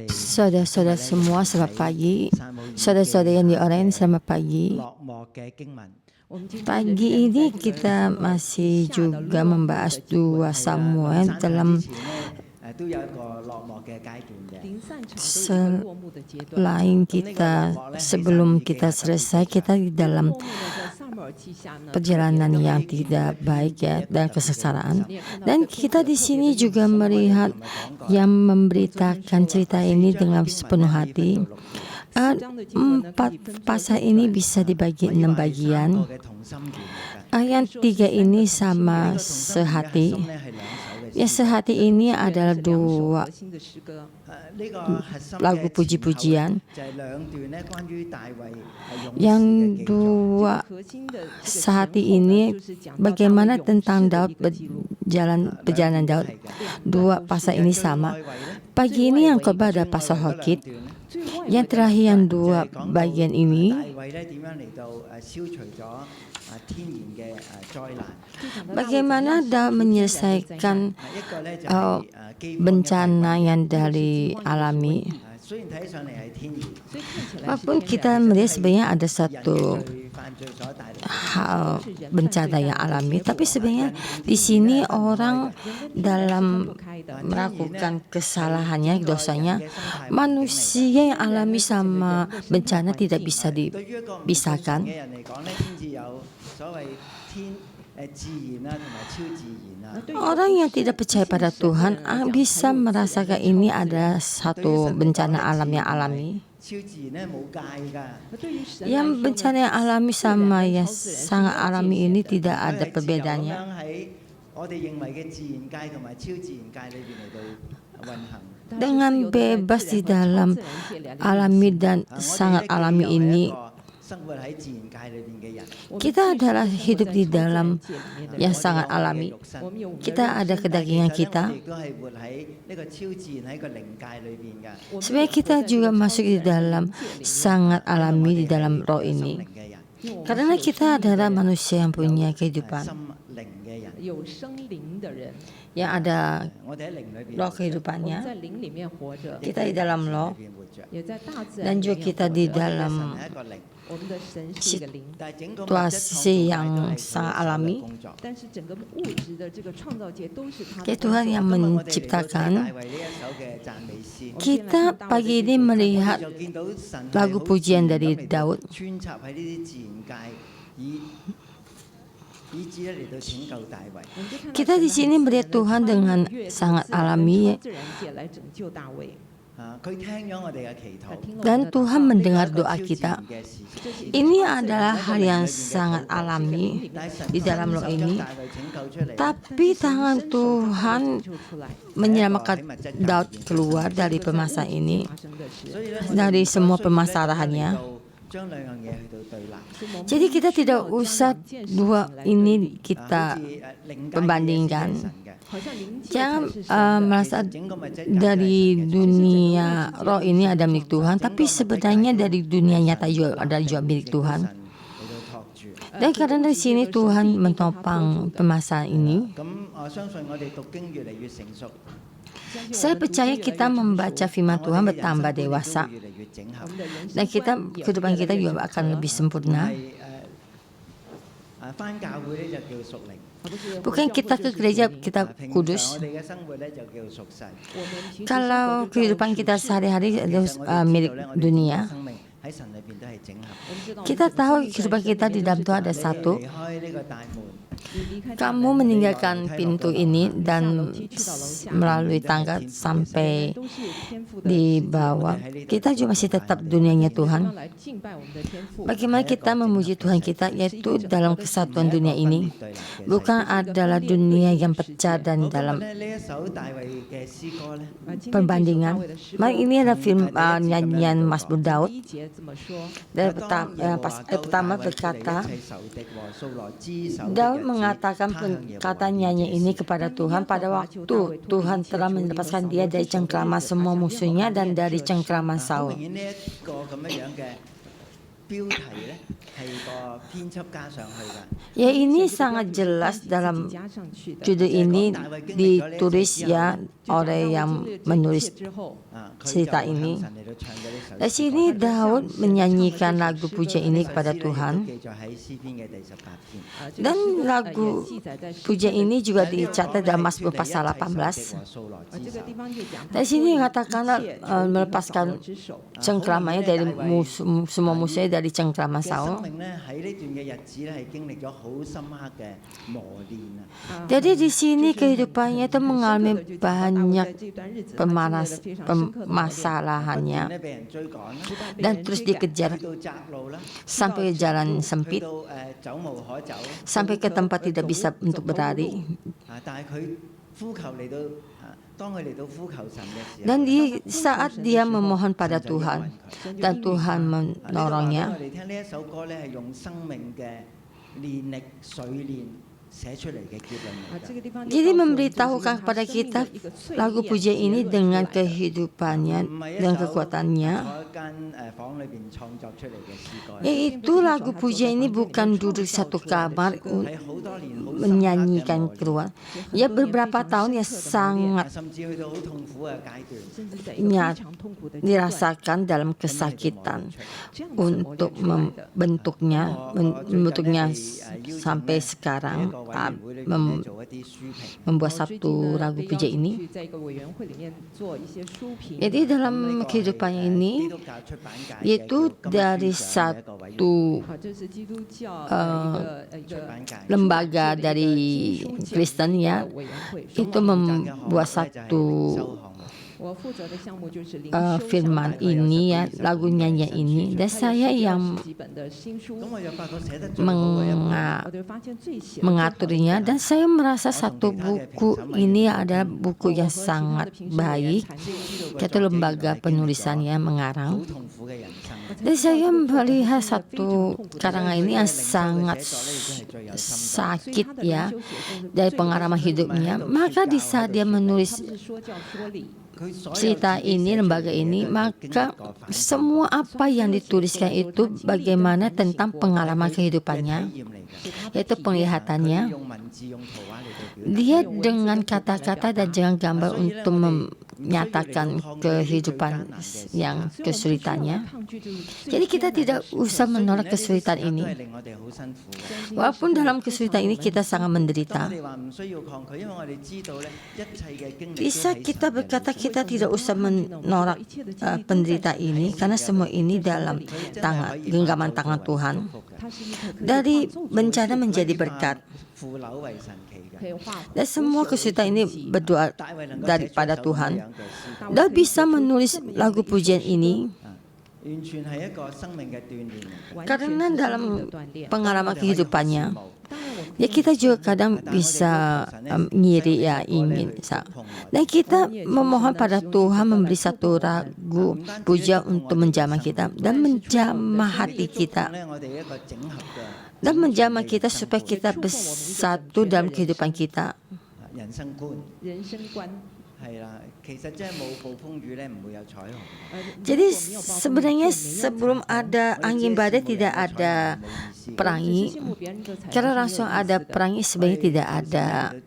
Saudara-saudara semua, selamat pagi. Saudara-saudara yang diorang, selamat pagi. Pagi ini kita masih juga membahas 2 Samuel dalam selain kita sebelum kita selesai, kita di dalam perjalanan yang tidak baik ya dan kesesaraan. Dan kita di sini juga melihat yang memberitakan cerita ini dengan sepenuh hati. 4 pasal ini bisa dibagi 6 bagian. Yang 3 ini sama sehati. Yang sehati ini adalah 2 lagu puji-pujian. Yang 2 sehati ini bagaimana tentang Daud perjalanan Daud. 2 pasal ini sama. Pagi ini yang khotbah ada pasal Hokit. Yang terakhir yang 2 bagian ini bagaimana Daud menyelesaikan bencana yang dari alami. Walaupun kita melihat sebenarnya ada satu hal bencana yang alami, tapi sebenarnya di sini orang dalam melakukan kesalahannya, dosanya, manusia yang alami sama bencana tidak bisa dipisahkan. Orang yang tidak percaya pada Tuhan bisa merasakan ini ada satu bencana alam yang alami. Yang bencana yang alami sama yang sangat alami ini tidak ada perbedaannya. Dengan bebas di dalam alami dan sangat alami ini, kita adalah hidup di dalam yang sangat alami. Kita ada kedagingan kita. Sebenarnya kita juga masuk di dalam sangat alami di dalam roh ini. Karena kita adalah manusia yang punya kehidupan, yang ada roh kehidupannya. Kita di dalam roh dan juga kita di dalam situasi yang sangat alami. Tuhan yang menciptakan. Kita pagi ini melihat lagu pujian dari Daud. Kita di sini melihat Tuhan dengan sangat alami. Dan Tuhan mendengar doa kita. Ini adalah hal yang sangat alami di dalam roh ini. Tapi tangan Tuhan menyelamatkan Daud keluar dari permasalahan ini, dari semua permasalahannya. Jadi kita tidak usah 2 ini kita perbandingkan. Jangan merasa dari dunia roh ini ada milik Tuhan, tapi sebenarnya dari dunia nyata juga ada juga milik Tuhan. Dan karena di sini Tuhan menopang permasalahan ini, saya percaya kita membaca firman Tuhan bertambah dewasa, dan kehidupan kita juga akan lebih sempurna. Bukan kita ke gereja kita kudus. Kalau kehidupan kita sehari-hari milik dunia, kita tahu kehidupan kita di dalam Tuhan ada satu. Kamu meninggalkan pintu ini dan melalui tangga sampai di bawah. Kita juga masih tetap dunianya Tuhan. Bagaimana kita memuji Tuhan kita, yaitu dalam kesatuan dunia ini. Bukan adalah dunia yang pecah dan dalam perbandingan. Mari ini adalah nyanyian Mazmur Daud. Dari pertama berkata, Daud mengatakan perkataannya ini kepada Tuhan pada waktu Tuhan telah melepaskan dia dari cengkraman semua musuhnya dan dari cengkraman Saul. Ya, ini sangat jelas dalam judul ini ditulis ya oleh yang menulis cerita ini. Di sini Daud menyanyikan lagu puja ini kepada Tuhan. Dan lagu puja ini juga dicatat dalam Mazmur pasal 18. Di sini katakanlah melepaskan cengkramannya dari semua musuhnya dari cengkraman Saul. Jadi di sini kehidupannya itu mengalami banyak permasalahannya dan terus dikejar sampai ke jalan sempit, sampai ke tempat tidak bisa untuk berlari. Dan di saat dia memohon pada Tuhan dan Tuhan menolongnya. Jadi memberitahukan kepada kita lagu puja ini dengan kehidupannya dan kekuatannya. Yaitu lagu puja ini bukan duduk satu kamar menyanyikan keluar. Ya, beberapa tahun ya sangat dirasakan dalam kesakitan untuk membentuknya sampai sekarang. Membuat satu lagu puja ini. Jadi dalam kehidupannya ini, yaitu dari satu lembaga dari Kristen ya, itu membuat satu firman ini ya, lagu nyanyi ini, dan saya yang mengaturnya, dan saya merasa satu buku ini adalah buku yang sangat baik, yaitu lembaga penulisannya mengarang. Dan saya melihat satu karangan ini yang sangat sakit ya dari pengalaman hidupnya. Maka di saat dia menulis cerita ini, lembaga ini, maka semua apa yang dituliskan itu bagaimana tentang pengalaman kehidupannya, yaitu penglihatannya. Dia dengan kata-kata dan dengan gambar untuk menyatakan kehidupan yang kesulitannya. Jadi kita tidak usah menolak kesulitan ini. Walaupun dalam kesulitan ini kita sangat menderita. Bisa kita berkata kita tidak usah menolak penderitaan ini, karena semua ini dalam genggaman tangan Tuhan. Dari bencana menjadi berkat. Dan semua kesulitan ini berdoa daripada Tuhan. Dan bisa menulis lagu pujian ini karena dalam pengalaman kehidupannya, ya kita juga kadang bisa ngiri ya, ingin. Dan kita memohon pada Tuhan memberi satu lagu puja untuk menjamah kita dan menjamah hati kita. Dan menjamah kita supaya kita bersatu dalam kehidupan kita. Jadi sebenarnya sebelum ada angin badai tidak ada pelangi. Kalau langsung ada pelangi sebenarnya tidak ada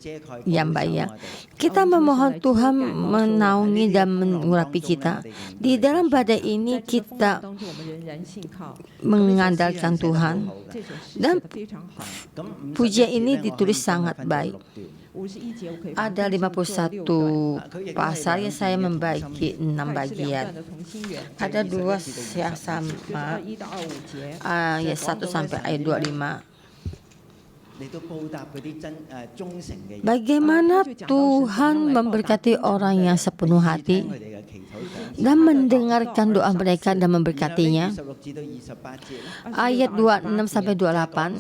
yang bayang. Kita memohon Tuhan menaungi dan mengurapi kita. Di dalam badai ini kita mengandalkan Tuhan. Dan pujian ini ditulis sangat baik. Ada 51 pasal yang saya membagi 6 bagian. Ada 2 yang sama, ayat 1 sampai ayat 25. Bagaimana Tuhan memberkati orang yang sepenuh hati dan mendengarkan doa mereka dan memberkatinya. Ayat 26 sampai 28.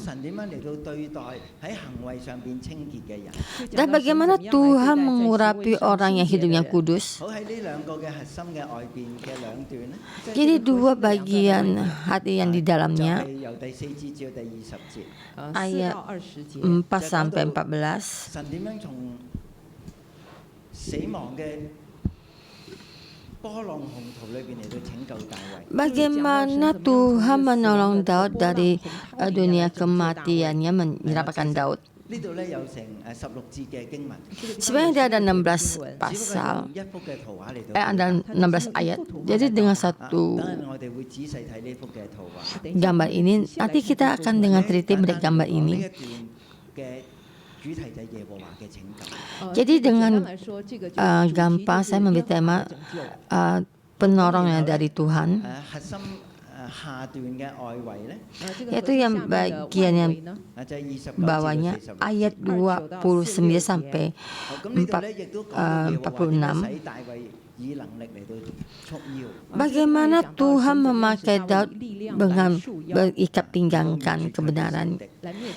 Dan bagaimana Tuhan mengurapi orang yang hidupnya kudus. Jadi 2 bagian hati yang di dalamnya. Ayat 4 sampai 14. Bagaimana Tuhan menolong Daud dari dunia kematiannya, menyelamatkan Daud. Sebenarnya ada 16 pasal, ada 16 ayat. Jadi dengan satu gambar ini, nanti kita akan dengan teliti melihat gambar ini. Jadi dengan gampang saya memberi tema penolongnya dari Tuhan, yaitu yang bagian yang bawahnya ayat 29 sampai 46. Bagaimana Tuhan memakai Daud dengan berikat pinggangkan kebenaran,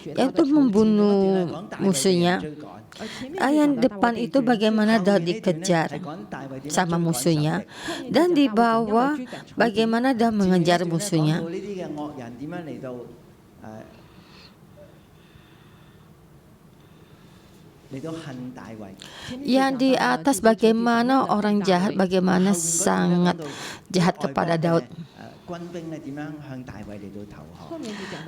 yaitu membunuh musuhnya. Yang depan itu bagaimana Daud dikejar sama musuhnya, dan di bawah bagaimana Daud mengejar musuhnya. Yang di atas bagaimana orang jahat, bagaimana sangat jahat kepada Daud.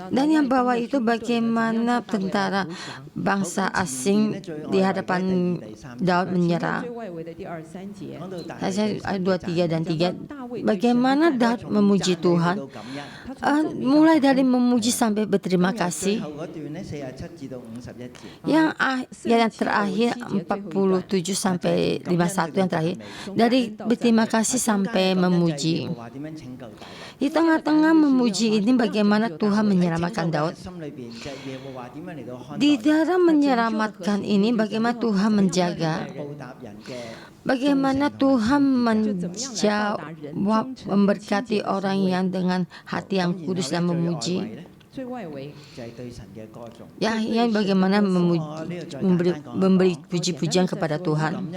Dan yang bawah itu bagaimana tentara bangsa asing di hadapan Daud menyerah. Ayat 2, 3 dan 3. Bagaimana Daud memuji Tuhan, mulai dari memuji sampai berterima kasih. Yang terakhir 47 sampai 51 yang terakhir, dari berterima kasih sampai memuji. Di tengah-tengah memuji ini bagaimana Tuhan menyelamatkan Daud. Di dalam menyelamatkan ini bagaimana Tuhan menjaga, bagaimana Tuhan menjawab, memberkati orang yang dengan hati yang kudus dan memuji. Yang bagaimana memberi puji-pujian kepada Tuhan.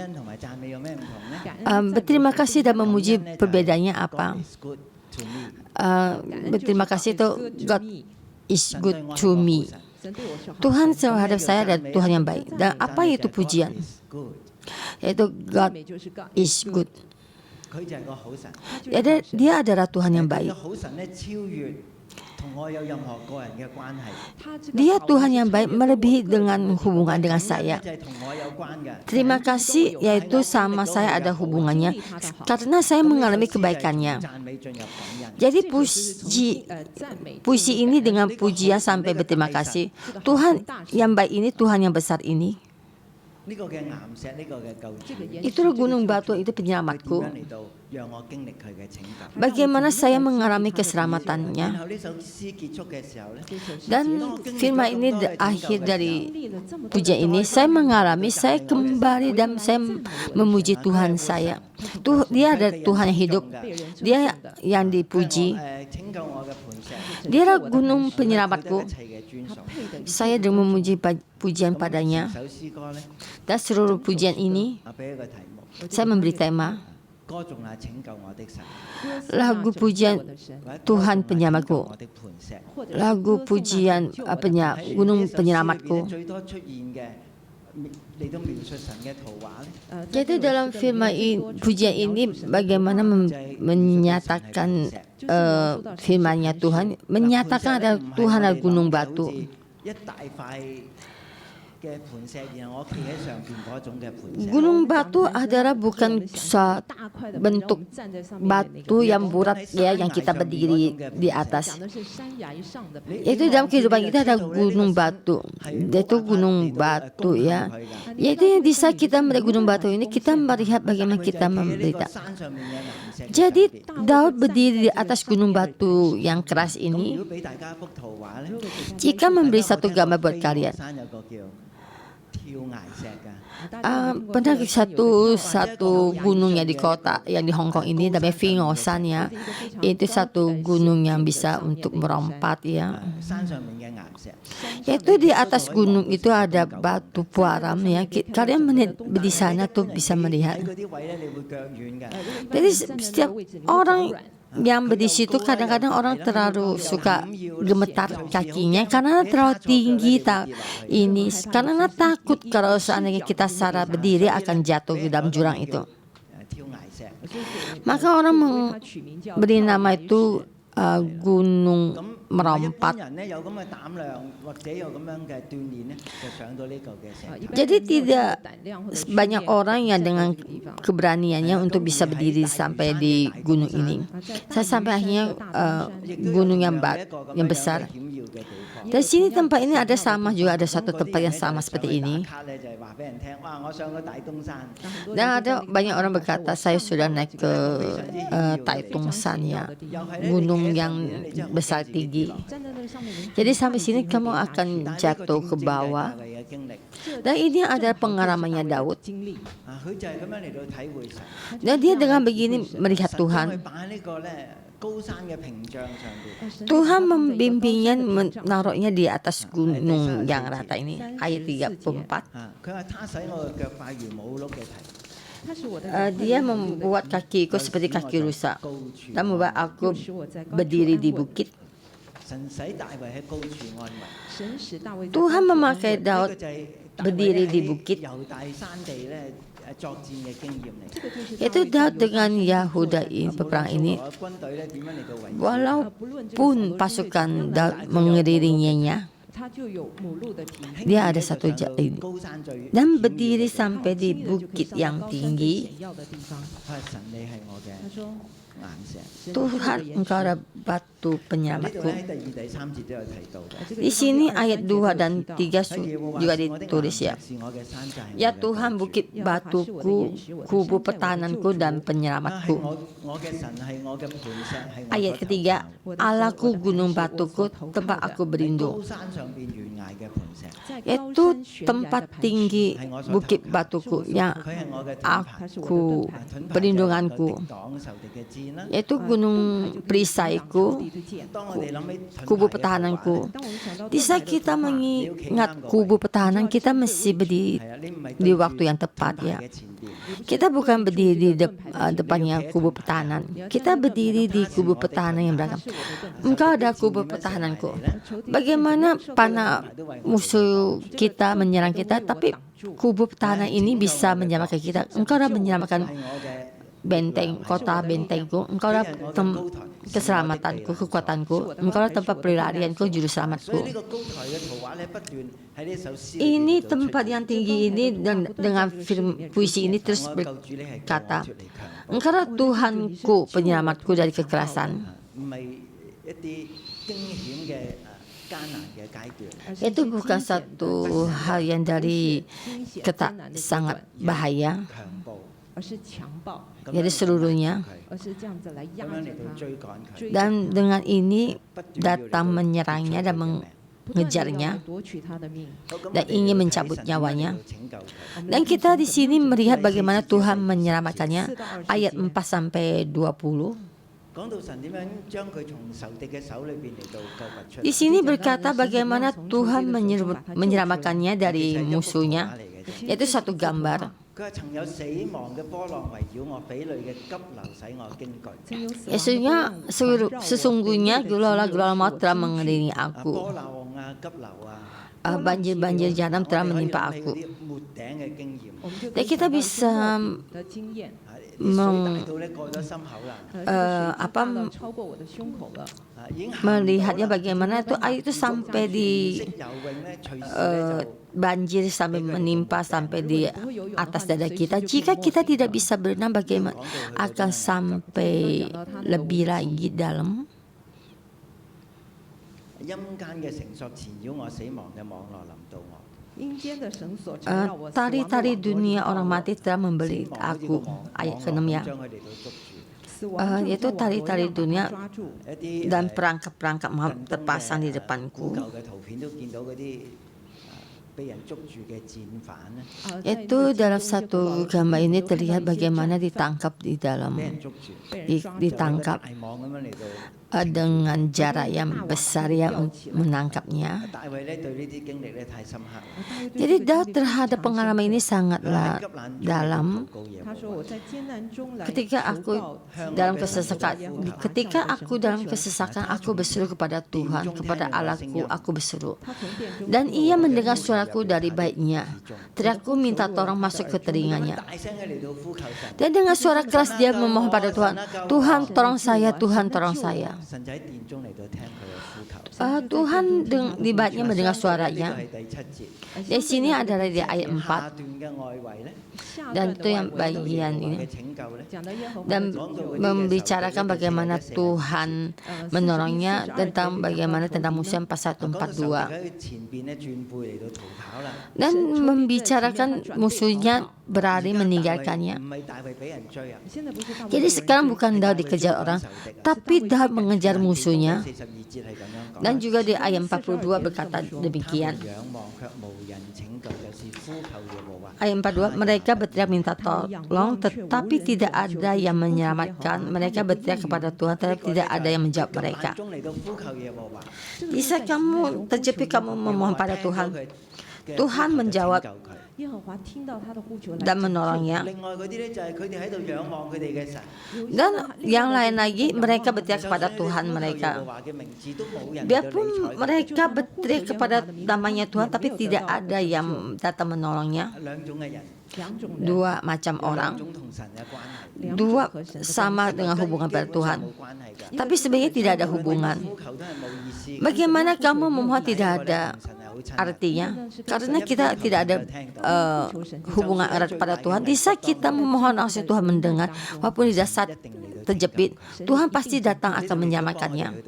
Berterima kasih dan memuji perbedaannya apa? Berterima kasih itu God is good to me. Tuhan terhadap saya adalah Tuhan yang baik. Dan apa itu pujian? Yaitu God is good. Dia adalah Tuhan yang baik. Dia Tuhan yang baik melebihi dengan hubungan dengan saya. Terima kasih yaitu sama saya ada hubungannya karena saya mengalami kebaikannya. Jadi puji ini dengan pujian sampai berterima kasih. Tuhan yang baik ini, Tuhan yang besar ini. Itulah gunung batu, itu penyelamatku. Bagaimana saya mengalami keselamatannya. Dan firman ini akhir dari pujian ini, saya mengalami, saya kembali dan saya memuji Tuhan saya. Dia adalah Tuhan yang hidup, Dia yang dipuji. Dia adalah gunung penyelamatku. Saya dengan memuji pujian padanya. Dan seluruh pujian ini saya memberi tema lagu pujian Tuhan penyelamatku, lagu pujian gunung penyelamatku. Jadi dalam firman pujian ini bagaimana menyatakan firman-Nya Tuhan, menyatakan ada Tuhan adalah gunung batu. Gunung batu adalah bukan bentuk batu yang bulat ya, yang kita berdiri di atas. Itu dalam kehidupan kita ada gunung batu. Itu gunung batu ya. Yaitu di saat kita melihat gunung batu ini, kita melihat bagaimana kita memberita. Jadi Daud berdiri di atas gunung batu yang keras ini. Jika memberi satu gambar buat kalian, pernah satu gunungnya di kota yang di Hong Kong ini namanya Fingosan ya. Itu satu gunung yang bisa untuk merompat ya. Yaitu di atas gunung itu ada batu puaram ya. Kalian di sana tuh bisa melihat. Jadi setiap orang yang di situ kadang-kadang orang terlalu suka gemetar kakinya karena terlalu tinggi ini, karena takut kalau seandainya kita salah berdiri akan jatuh di dalam jurang itu. Maka orang memberi nama itu Gunung Merompat. Jadi tidak banyak orang yang dengan keberaniannya untuk bisa berdiri sampai di gunung ini. Saya sampai akhirnya gunung yang besar. Dari sini tempat ini ada sama juga, ada satu tempat yang sama seperti ini. Dan ada banyak orang berkata saya sudah naik ke Taitung San ya, gunung yang besar tinggi. Jadi sampai sini kamu akan jatuh ke bawah. Dan ini adalah pengalamannya Daud. Dan dia dengan begini melihat Tuhan. Tuhan membimbingnya, menaruhnya di atas gunung yang rata ini. Ayat 34. Dia membuat kakiku seperti kaki rusa dan membuat aku berdiri di bukit. Tuhan memakai Daud berdiri di bukit. Itu Daud dengan Yahuda peperang ini. Walaupun pasukan Daud mengelilinginya, dia ada satu jalan dan berdiri sampai di bukit yang tinggi. Tuhan, engkau adalah batu penyelamatku. Di sini ayat 2 dan 3 juga ditulis ya. Ya Tuhan, bukit batuku, kubu pertahananku dan penyelamatku. Ayat ketiga, Allahku gunung batuku, tempat aku berlindung. Yaitu tempat tinggi bukit batuku yang aku perlindunganku. Yaitu gunung perisaiku, kubu pertahananku. Di saat kita mengingat kubu pertahanan, kita mesti berdiri di waktu yang tepat ya. Kita bukan berdiri di depannya kubu pertahanan. Kita berdiri di kubu pertahanan yang belakang. Engkau ada kubu pertahananku. Bagaimana panah musuh kita menyerang kita, tapi kubu pertahanan ini bisa menyelamatkan kita. Engkau dah menyelamatkan benteng, kota bentengku. Engkau dah keselamatanku, kekuatanku. Engkau dah tempat pelarianku, juru selamatku. Ini tempat yang tinggi ini, dan dengan puisi ini terus berkata, Engkau dah Tuhanku, penyelamatku dari kekerasan. Itu bukan satu hal yang dari sangat bahaya. Jadi seluruhnya. Dan dengan ini datang menyerangnya dan mengejarnya dan ingin mencabut nyawanya. Dan kita di sini melihat bagaimana Tuhan menyelamatkannya. Ayat 4 sampai 20. Di sini berkata bagaimana Tuhan menyelamatkannya dari musuhnya. Yaitu satu gambar. Sesungguhnya gulala maut telah mengelilingi aku. Banjir-banjir jahanam telah menimpa aku. Dan kita bisa melihatnya bagaimana itu air itu sampai di banjir sampai menimpa sampai di atas dada kita. Jika kita tidak bisa berenang, bagaimana akan sampai lebih lagi dalam? Tari-tari dunia orang mati telah membeli aku. Ayat ke-6 ya. Yaitu tali-tali dunia dan perangkap-perangkap maut terpasang di depanku. Itu dalam satu gambar ini terlihat bagaimana ditangkap di dalam ditangkap dengan jarak yang besar yang menangkapnya. Jadi Daud terhadap pengalaman ini sangatlah dalam. Ketika aku dalam kesesakan, aku berseru kepada Tuhan, kepada Allahku, aku berseru. Dan Ia mendengar suara suaraku dari baiknya. Teriakku minta tolong masuk ke telinganya. Dan dengan suara keras dia memohon pada Tuhan, Tuhan tolong saya, Tuhan tolong saya. Tuhan di baitnya mendengar suaranya. Di sini adalah di ayat 4. Dan itu yang bagian ini. Dan membicarakan bagaimana Tuhan menolongnya, tentang bagaimana tentang musuh yang pasal 142. Dan membicarakan musuhnya berlari meninggalkannya. Jadi sekarang bukan Daud dikejar orang, tapi Daud mengejar musuhnya. Dan juga di ayat 42 berkata demikian. Ayat 42, mereka berteriak minta tolong, tetapi tidak ada yang menyelamatkan. Mereka berteriak kepada Tuhan, tetapi tidak ada yang menjawab mereka. Di saat kamu terjepit, kamu memohon pada Tuhan, Tuhan menjawab dan menolongnya. Dan yang lain lagi, mereka berteriak kepada Tuhan mereka. Biarpun mereka berteriak kepada namanya Tuhan, tapi tidak ada yang datang menolongnya. Dua macam orang, dua sama dengan hubungan pada Tuhan, tapi sebenarnya tidak ada hubungan. Bagaimana kamu memohon tidak ada artinya? Karena kita tidak ada hubungan erat pada Tuhan. Di saat kita memohon langsung Tuhan mendengar, walaupun di saat terjepit, Tuhan pasti datang akan menyelamatkannya.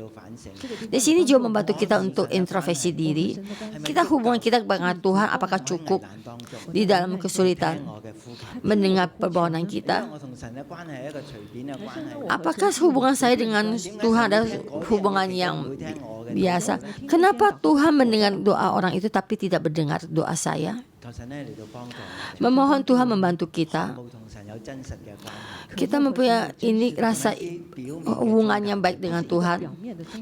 Di sini juga membantu kita untuk introspeksi diri. Kita hubungan kita dengan Tuhan apakah cukup di dalam kesulitan, mendengar permohonan kita? Apakah hubungan saya dengan Tuhan adalah hubungan yang biasa? Kenapa Tuhan mendengar doa orang itu tapi tidak mendengar doa saya? Memohon Tuhan membantu kita. Kita mempunyai ini rasa hubungan yang baik dengan Tuhan.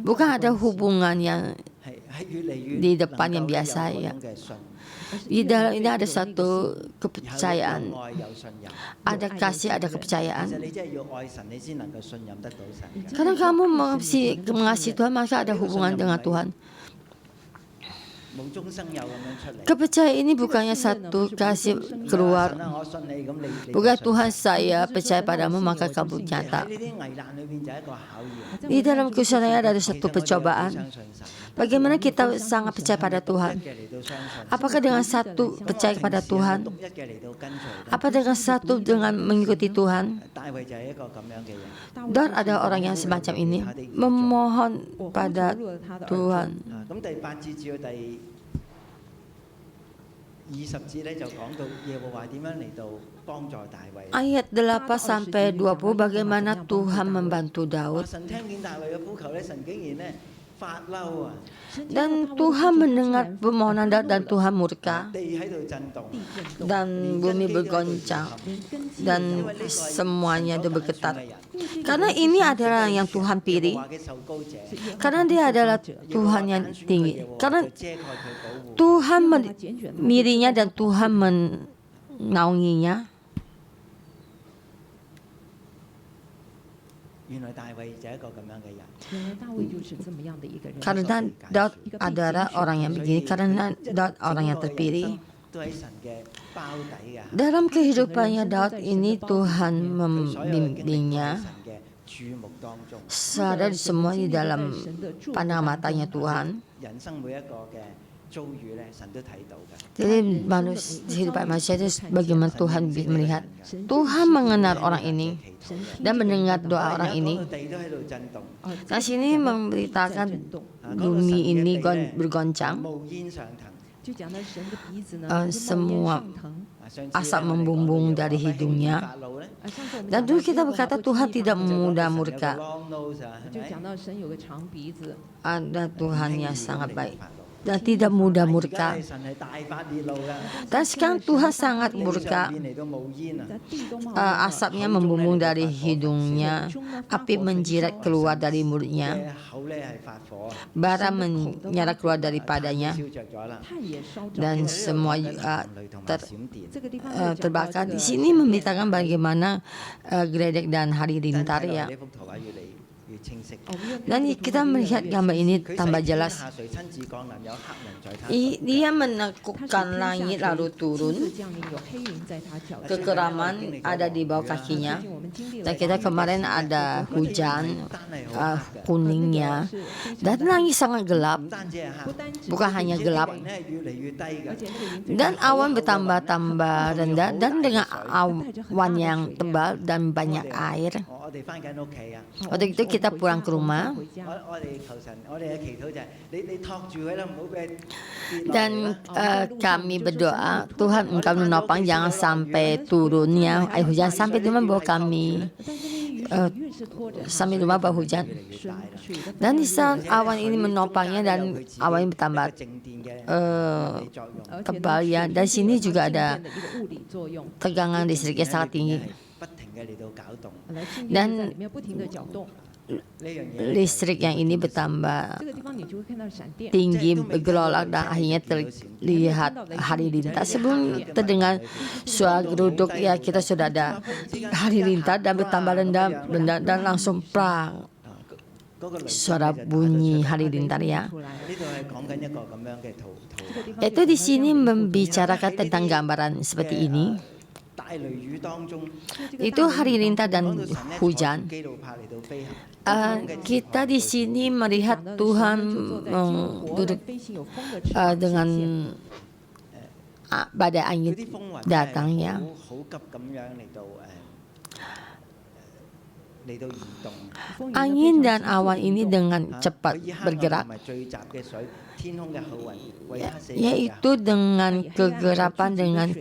Bukan ada hubungan yang di depan yang biasa ya. Di dalam ini ada satu kepercayaan, ada kasih, ada kepercayaan. Karena kamu mengasihi Tuhan, maka ada hubungan dengan Tuhan. Kepercayaan ini bukannya satu kasih keluar. Bukan Tuhan saya percaya padamu maka kamu nyata. Di dalam kesulitan ada satu percobaan. Bagaimana kita sangat percaya pada Tuhan? Apakah dengan satu percaya pada Tuhan? Apa dengan satu dengan mengikuti Tuhan? Dan ada orang yang semacam ini memohon pada Tuhan. Ayat 8 sampai 20 bagaimana Tuhan membantu Daud. Dan Tuhan mendengar permohonan Daud dan Tuhan murka. Dan bumi bergoncang. Dan semuanya itu bergetar. Karena ini adalah yang Tuhan pilih. Karena dia adalah Tuhan yang tinggi. Karena Tuhan memilihnya dan Tuhan menaunginya. Karena Daud adalah orang yang begini, karena Daud orang yang terpilih. Dalam kehidupannya Daud ini Tuhan membimbingnya. Sadar semua di dalam pandangan matanya Tuhan. Jadi kehidupan manusia itu bagaimana Tuhan melihat. Tuhan mengenal orang ini dan mendengar doa orang ini. Nah sini memberitakan bumi ini bergoncang. Semua asap membumbung dari hidungnya. Dan dulu kita berkata Tuhan tidak mudah murka. Ada Tuhan yang sangat baik dan tidak mudah murka. Dan sekarang Tuhan sangat murka. Asapnya membumbung dari hidungnya, api menjilat keluar dari mulutnya, bara menyala keluar daripadanya, dan semua terbakar. Di sini memberitakan bagaimana geledek dan halilintar ya. Dan kita melihat gambar ini tambah jelas. Dia menaklukkan langit lalu turun. Kekeraman ada di bawah kakinya. Dan kita kemarin ada hujan kuningnya. Dan langit sangat gelap. Bukan hanya gelap. Dan awan bertambah-tambah rendah. Dan dengan awan yang tebal dan banyak air. Waktu itu kita pulang ke rumah. Dan kami berdoa, Tuhan Engkau menopang jangan sampai turunnya air hujan sampai di rumah bawa kami. Sampai rumah bawa hujan. Dan di saat awan ini menopangnya dan awan ini bertambah tebal ya. Dan sini juga ada tegangan listriknya sangat tinggi. Dan listrik yang ini bertambah tinggi, bergelolak dan akhirnya terlihat halilintar. Sebelum terdengar suara geruduk ya kita sudah ada halilintar dan bertambah rendah dan langsung prang suara bunyi halilintar ya. Itu di sini membicarakan tentang gambaran seperti ini. Itu halilintar dan hujan. Kita di sini melihat Tuhan duduk dengan badai angin datang ya. Angin dan awan ini dengan cepat bergerak, yaitu dengan kegerapan dengan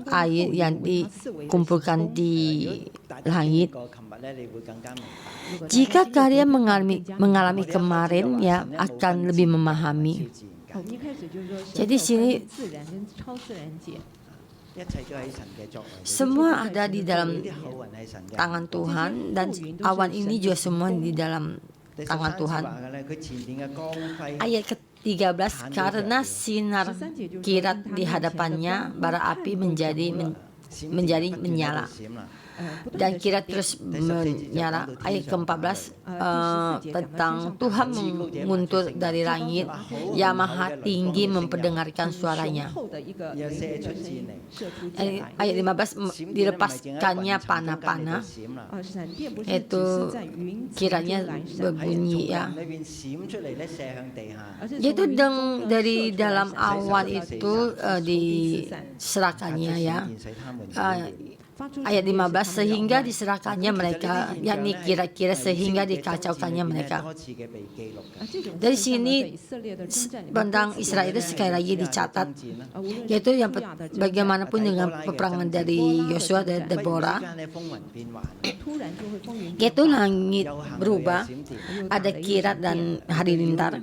air yang dikumpulkan di langit. Jika kalian mengalami kemarin ya akan lebih memahami. Jadi sini semua ada di dalam tangan Tuhan dan awan ini juga semua di dalam tangan Tuhan. Ayat ke-13, karena sinar kilat di hadapannya bara api menjadi menyala. Dan kilat terus menyala. Ayat ke-14 tentang Tuhan menguntur dari langit yang maha tinggi memperdengarkan suaranya. Ayat 15 dilepaskannya panah-panah, itu kilatnya berbunyi ya. Yaitu dari dalam awan itu diserahkannya ya. Ayat 15 sehingga diserahkannya mereka, yakni kira-kira sehingga dikacaukannya mereka. Dari sini tentang Israel itu sekali lagi dicatat, yaitu yang bagaimanapun dengan peperangan dari Yosua dan Deborah, yaitu langit berubah, ada kilat dan halilintar,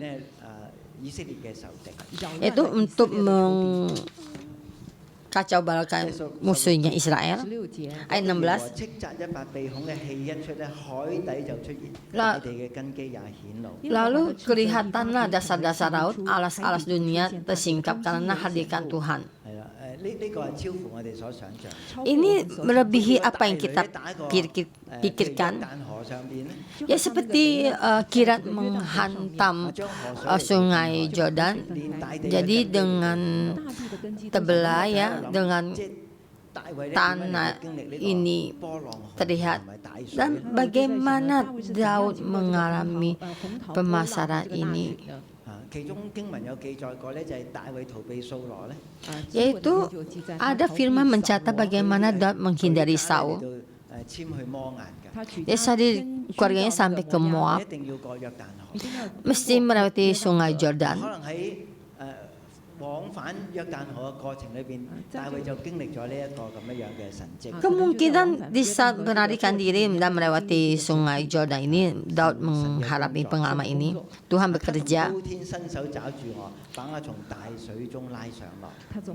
itu untuk kacau balakan musuhnya Israel. Ayat 16. Lalu kelihatanlah dasar-dasar laut, alas-alas dunia tersingkap karena hadirat Tuhan. Ini melebihi apa yang kita pikirkan. Ya seperti kilat menghantam sungai Jordan. Jadi dengan terbelah ya, dengan tanah ini terlihat. Dan bagaimana Daud mengalami pemasaran ini, yaitu ada firman mencatat bagaimana Daud menghindari Saul. Dia dari keluarganya sampai ke Moab, mesti melewati sungai Jordan. Kemungkinan di saat melarikan diri dan melewati sungai Jordan ini, Daud menghadapi pengalaman ini. Tuhan bekerja.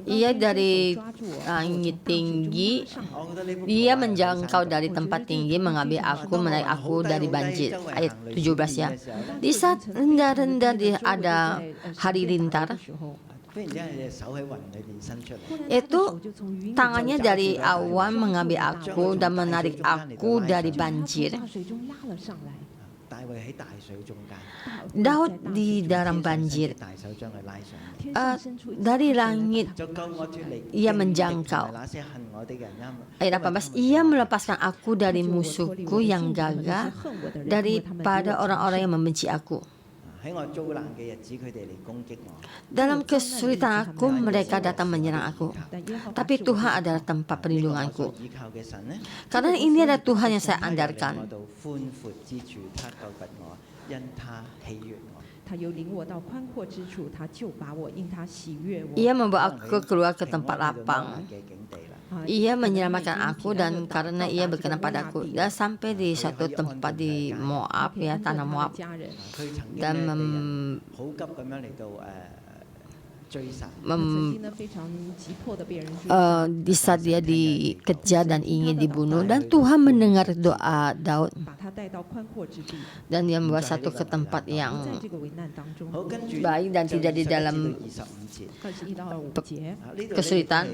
Ia dari langit tinggi, dia menjangkau dari tempat tinggi, mengambil aku, menarik aku dari banjir. Ayat 17 ya. Di saat rendah-rendah ada halilintar, itu tangannya dari awan mengambil aku dan menarik aku dari banjir. Daud di dalam banjir. Dari langit ia menjangkau. Ayat 18, ia melepaskan aku dari musuhku yang gagah, daripada orang-orang yang membenci aku. Dalam kesulitan aku, mereka datang menyerang aku, tapi Tuhan adalah tempat perlindunganku. Karena ini adalah Tuhan yang saya andalkan. Ia membawa aku keluar ke tempat lapang. Ia menyelamatkan aku, dan karena ia berkenan padaku, dan sampai di satu tempat di Moab, ya, tanah Moab, dan di saat dia dikejar dan ingin dibunuh, dan Tuhan mendengar doa Daud, dan dia membawa satu ke tempat yang baik dan tidak di dalam kesulitan.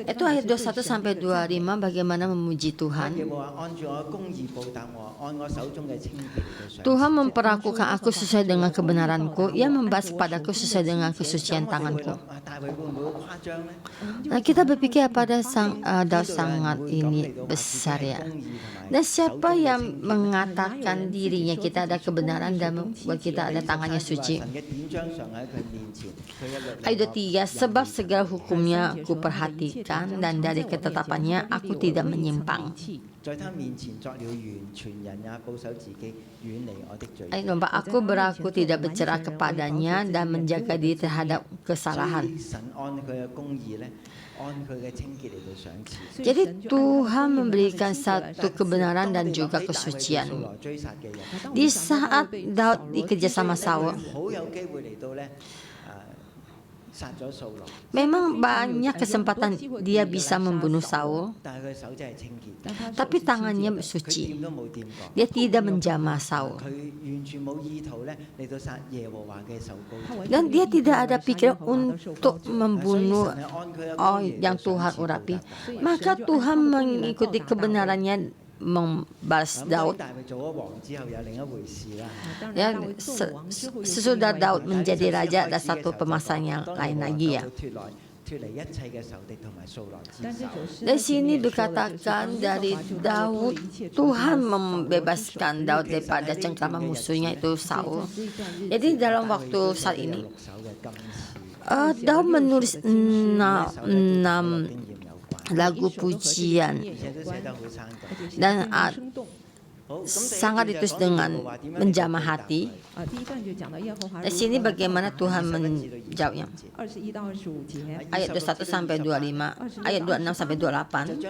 Itu ayat 21 sampai 25, bagaimana memuji Tuhan. Tuhan memperlakukan aku sesuai dengan kebenaranku. Ia membalas padaku sesuai dengan kesucian tanganku. Nah, kita berpikir pada Daud sangat ini besar, ya. Dan siapa yang mengatakan dirinya kita ada kebenaran dan membuat kita ada tangannya suci? Ayat 3, sebab segala hukumnya ku perhatikan, dan dari ketetapannya aku tidak menyimpang. Ayat 4, aku beraku tidak bercerai kepadanya dan menjaga diri terhadap kesalahan. Jadi Tuhan memberikan satu kebenaran dan juga kesucian. Di saat Daud dikejar sama Saul, memang banyak kesempatan dia bisa membunuh Saul, tapi tangannya suci. Dia tidak menjamah Saul, dan dia tidak ada pikiran untuk membunuh yang Tuhan urapi. Maka Tuhan mengikuti kebenarannya, membalas Daud. Ya, sesudah Daud menjadi raja, ada satu permasalahan yang lain lagi, ya. Dari sini dikatakan dari Daud, Tuhan membebaskan Daud daripada cengkraman musuhnya, itu Saul. Jadi dalam waktu saat ini, Daud menulis 6 lagu pujian, dan sangat ditulis dengan menjamah hati. Di sini bagaimana Tuhan menjawabnya. Ayat 21 sampai 25, ayat 26 sampai 28.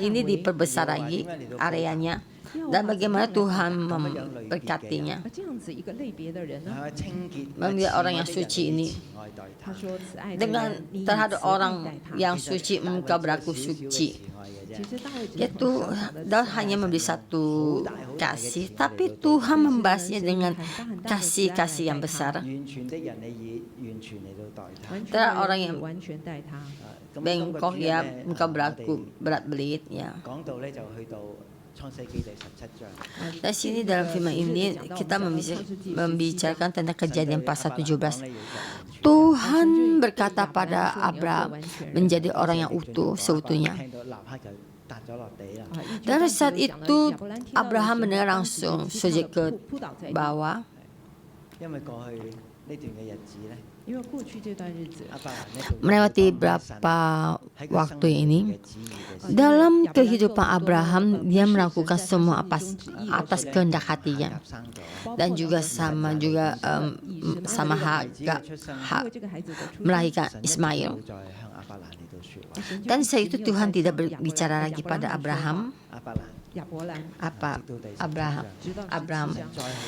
Ini diperbesar lagi areanya, dan bagaimana Tuhan memberkatinya. Membiarkan orang yang suci ini, dengan terhadap orang yang suci engkau berlaku suci. Yaitu Daud hanya memberi satu kasih, tapi Tuhan membalasnya dengan kasih-kasih yang besar. Terhadap orang yang bengkok, ya, engkau berlaku berat belit, ya. Di sini dalam firman ini kita membicarakan tentang Kejadian pasal 17. Tuhan berkata pada Abraham menjadi orang yang utuh seutuhnya. Dari saat itu Abraham mendengar langsung sujud ke bawah. Melewati beberapa waktu ini, dalam kehidupan Abraham, dia melakukan semua atas kehendak hatinya, dan juga sama Hagar melahirkan Ismail. Dan saat itu Tuhan tidak berbicara lagi pada Abraham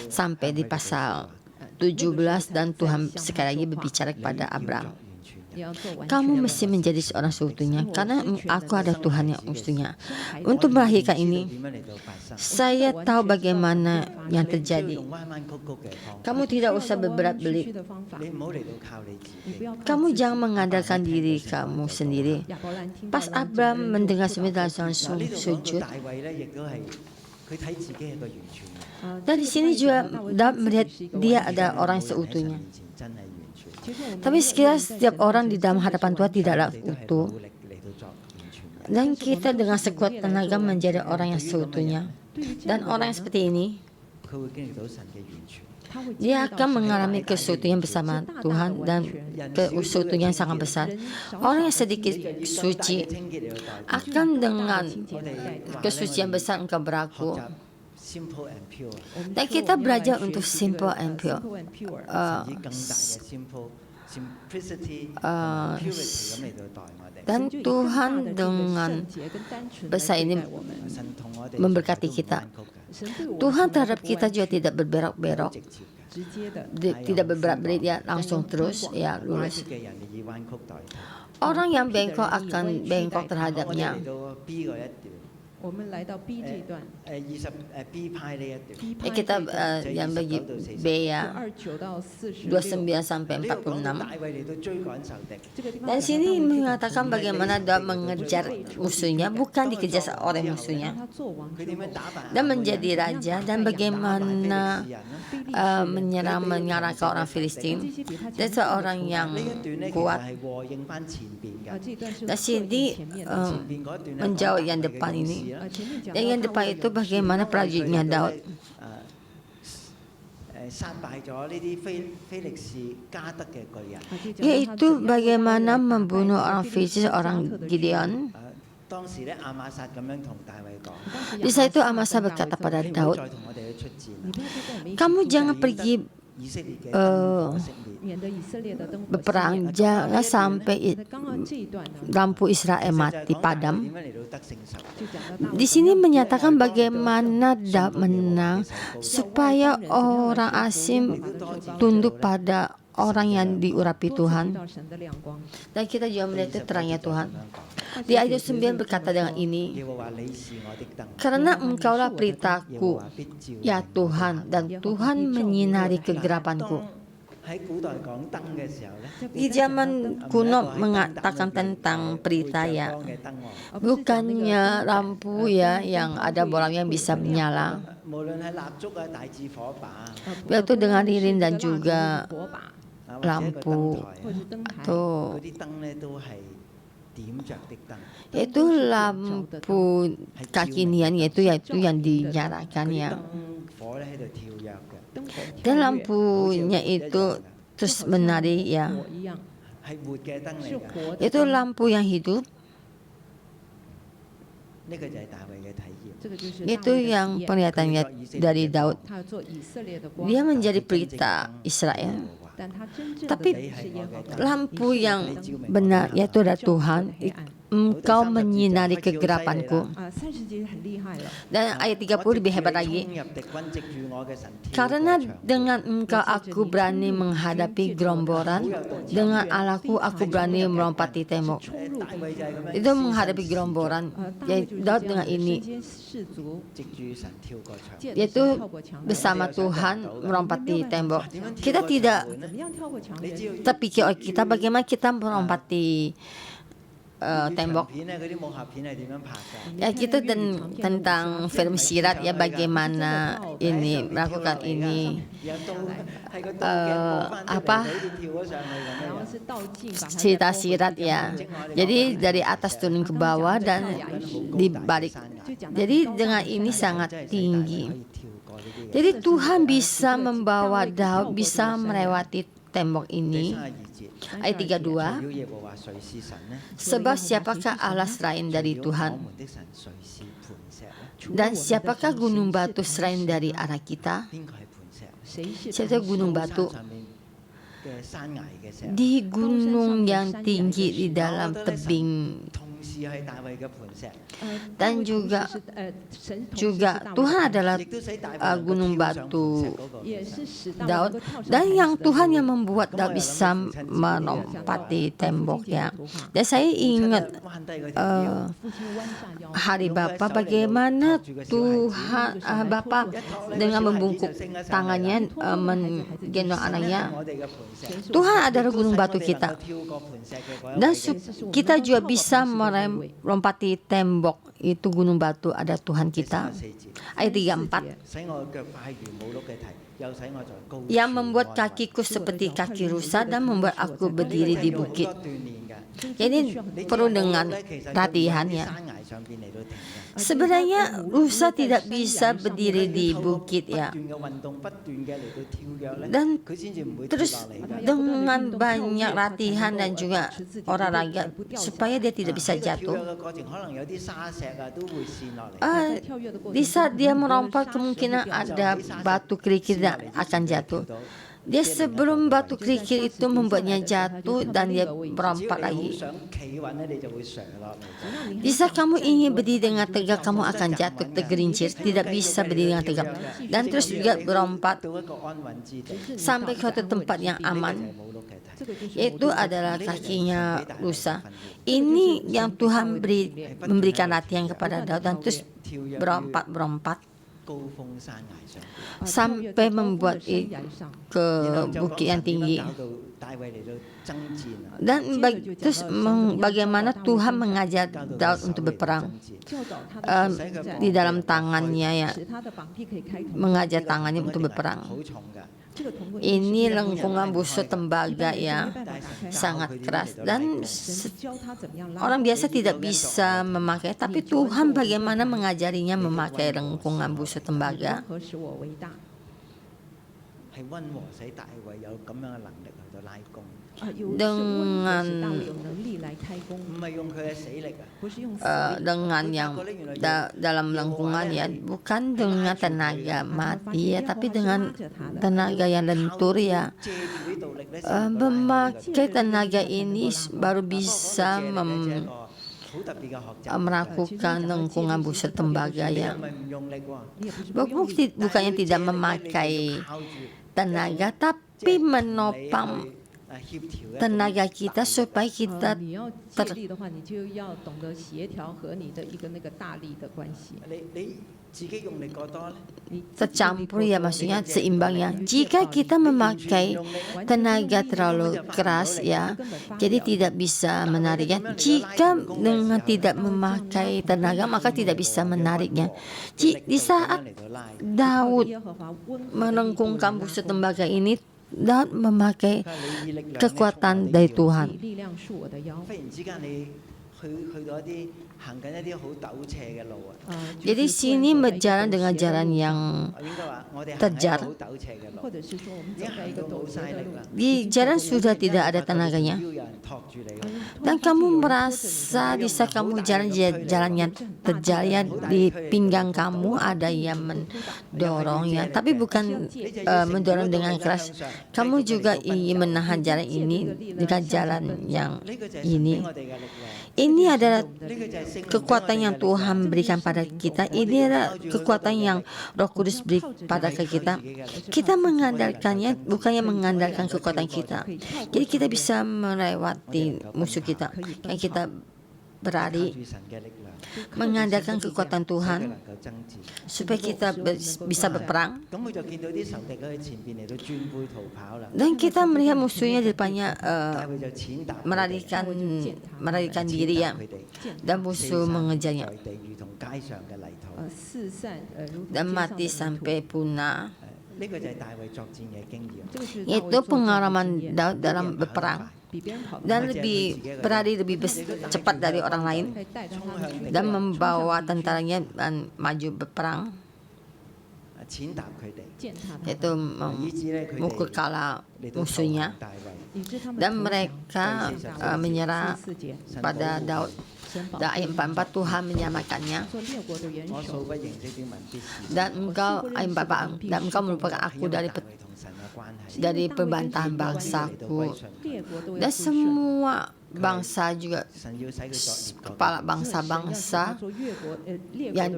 sampai di pasal 17, dan Tuhan sekali lagi berbicara kepada Abraham. kamu mesti menjadi seorang seutuhnya, karena aku ada Tuhan yang utuhnya. Untuk melahirkan ini, saya tahu bagaimana yang terjadi. Kamu tidak usah berbelit-belit. Kamu jangan mengandalkan diri kamu sendiri. Pas Abraham mendengar semua langsung sujud. Dan di sini juga Daud melihat dia ada orang seutuhnya. Tapi sekiranya setiap orang di dalam hadapan Tuhan tidaklah utuh, dan kita dengan sekuat tenaga menjadi orang yang seutuhnya. Dan orang yang seperti ini, dia akan mengalami keseutuhan bersama Tuhan dan keseutuhan yang sangat besar. Orang yang sedikit suci akan dengan kesucian besar engkau berlaku. Dan kita belajar untuk simple and pure. Dan Tuhan dengan besar ini memberkati kita. Tuhan terhadap kita juga tidak berberok-berok, tidak berbelit-belit, ya langsung terus, ya lurus. Orang yang bengkok akan bengkok terhadapnya. Kita yang bagi B ya 29 sampai 46. Dan sini mengatakan bagaimana Daud mengejar musuhnya, bukan dikejar oleh musuhnya, dan menjadi raja, dan bagaimana mengarahkan orang Filistin, dan seorang yang kuat. Dan sini menjauh yang depan ini. Dan yang depan itu bagaimana prajuritnya Daud yaitu bagaimana membunuh orang Filistin, orang Gideon. Di saat itu Amasa berkata pada Daud, kamu jangan pergi berperang, jangan sampai lampu Israel mati padam. Di sini menyatakan bagaimana Daud menang supaya orang asing tunduk pada orang yang diurapi Tuhan. Dan kita juga melihat terangnya Tuhan. Di ayat 9 berkata dengan ini, karena engkaulah pelitaku, ya Tuhan, dan Tuhan menyinari kegelapanku. Di zaman kuno mengatakan tentang pelita, ya, bukannya lampu ya yang ada bolanya yang bisa menyala, yaitu dengan lilin dan juga lampu tuh, yaitu lampu kekinian, yaitu yang dinyalakan, ya. Dan lampunya itu terus menari, ya. Itu lampu yang hidup. Itu yang penglihatannya dari Daud. Dia menjadi pelita Israel. Tapi lampu yang benar, yaitu adalah Tuhan. Engkau menyinari kegelapanku. Dan ayat 30 lebih hebat lagi. Karena dengan engkau aku berani menghadapi gerombolan, dengan Allahku aku berani melompati tembok. Itu menghadapi gerombolan. Daud dengan ini, yaitu bersama Tuhan melompati tembok. Kita tidak terpikir oleh kita bagaimana kita melompati tembok. Ya, kita tentang film sirat, ya, bagaimana ini melakukan ini cerita sirat, ya. Jadi dari atas turun ke bawah dan dibalik. Jadi dengan ini sangat tinggi. Jadi Tuhan bisa membawa Daud bisa melewati tembok ini. Ayat 32, sebab siapakah Allah selain dari Tuhan? Dan siapakah gunung batu selain dari arah kita? Siapa gunung batu? Di gunung yang tinggi di dalam tebing Dan juga Tuhan adalah gunung batu Daud, dan yang Tuhan yang membuat Daud bisa melompati temboknya. Dan saya ingat hari Bapa, bagaimana Tuhan Bapa dengan membungkuk tangannya menggendong anaknya. Tuhan adalah gunung batu kita, dan kita juga bisa melompati tembok. Itu gunung batu ada Tuhan kita. Ayat 34. Yang membuat kakiku seperti kaki rusa dan membuat aku berdiri di bukit. Jadi perlu dengan latihannya. Sebenarnya rusa tidak bisa berdiri di bukit ya. Dan terus dengan banyak latihan dan juga olahraga supaya dia tidak bisa jatuh. Di saat dia melompat kemungkinan ada batu kerikil akan jatuh. Dia sebelum batu kerikil itu membuatnya jatuh dan dia berompat lagi. Di saat kamu ingin berdiri dengan tegak, kamu akan jatuh tergelincir, tidak bisa berdiri dengan tegak. Dan terus juga berompat sampai ke suatu tempat yang aman. Itu adalah kakinya rusa. Ini yang Tuhan memberikan latihan kepada Daud, dan terus berompat sampai membuat ke bukit yang tinggi. Dan terus bagaimana Tuhan mengajar Daud untuk berperang di dalam tangannya ya, mengajar tangannya untuk berperang. Ini lengkungan busuk tembaga ya, sangat keras, dan orang biasa tidak bisa memakai, tapi Tuhan bagaimana mengajarinya memakai lengkungan busuk tembaga. Dengan yang dalam lengkungan ya, bukan dengan tenaga mati ya, tapi dengan tenaga yang lentur ya. Memakai tenaga ini baru bisa melakukan lengkungan busuk tembaga ya. Bukannya tidak memakai tenaga, tapi menopang tenaga kita supaya kita tercampur ya, maksudnya seimbangnya. Jika kita memakai tenaga terlalu keras ya, jadi tidak bisa menariknya. Jika dengan tidak memakai tenaga, maka tidak bisa menariknya. Di saat Daud melengkungkan busuk tembaga ini, Daud memakai kekuatan dari Tuhan. Jadi sini berjalan dengan jalan yang terjar. Di jalan sudah tidak ada tenaganya. Dan kamu merasa di saat kamu jalan yang terjar ya, di pinggang kamu ada yang mendorongnya, tapi bukan mendorong dengan keras. Kamu juga ingin menahan jalan ini dengan jalan yang ini. Ini adalah kekuatan yang Tuhan berikan pada kita. Ini adalah kekuatan yang Roh Kudus beri pada kita. Kita mengandalkannya, bukannya mengandalkan kekuatan kita. Jadi kita bisa melewati musuh kita. Kayak kita berlari, mengandalkan kekuatan Tuhan supaya kita bisa berperang. Dan kita melihat musuhnya di depannya melarikan diri ya, dan musuh mengejarnya dan mati sampai punah. Itu pengalaman Daud dalam berperang, dan berlari lebih cepat dari orang lain, dan membawa tentaranya dan maju berperang. Itu memukul kala musuhnya, dan mereka menyerah pada Daud. Dan ayat 44 Tuhan menyamakannya. Dan engkau merupakan aku dari perbantahan bangsaku. Dan semua bangsa juga kepala bangsa-bangsa yang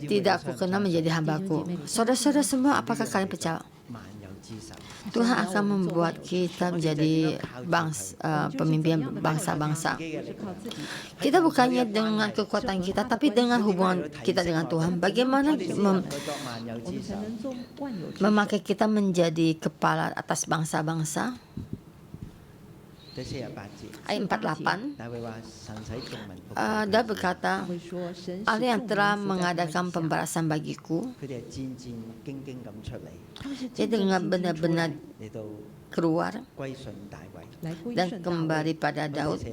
tidak aku kenal menjadi hambaku. Saudara-saudara semua, apakah kalian percaya? Tuhan akan membuat kita menjadi pemimpin bangsa-bangsa. Kita bukannya dengan kekuatan kita, tapi dengan hubungan kita dengan Tuhan. Bagaimana memakai kita menjadi kepala atas bangsa-bangsa? Ayat 48, dia berkata, Allah yang telah mengadakan pembalasan bagiku, dia dengan benar-benar keluar dan kembali pada Daud.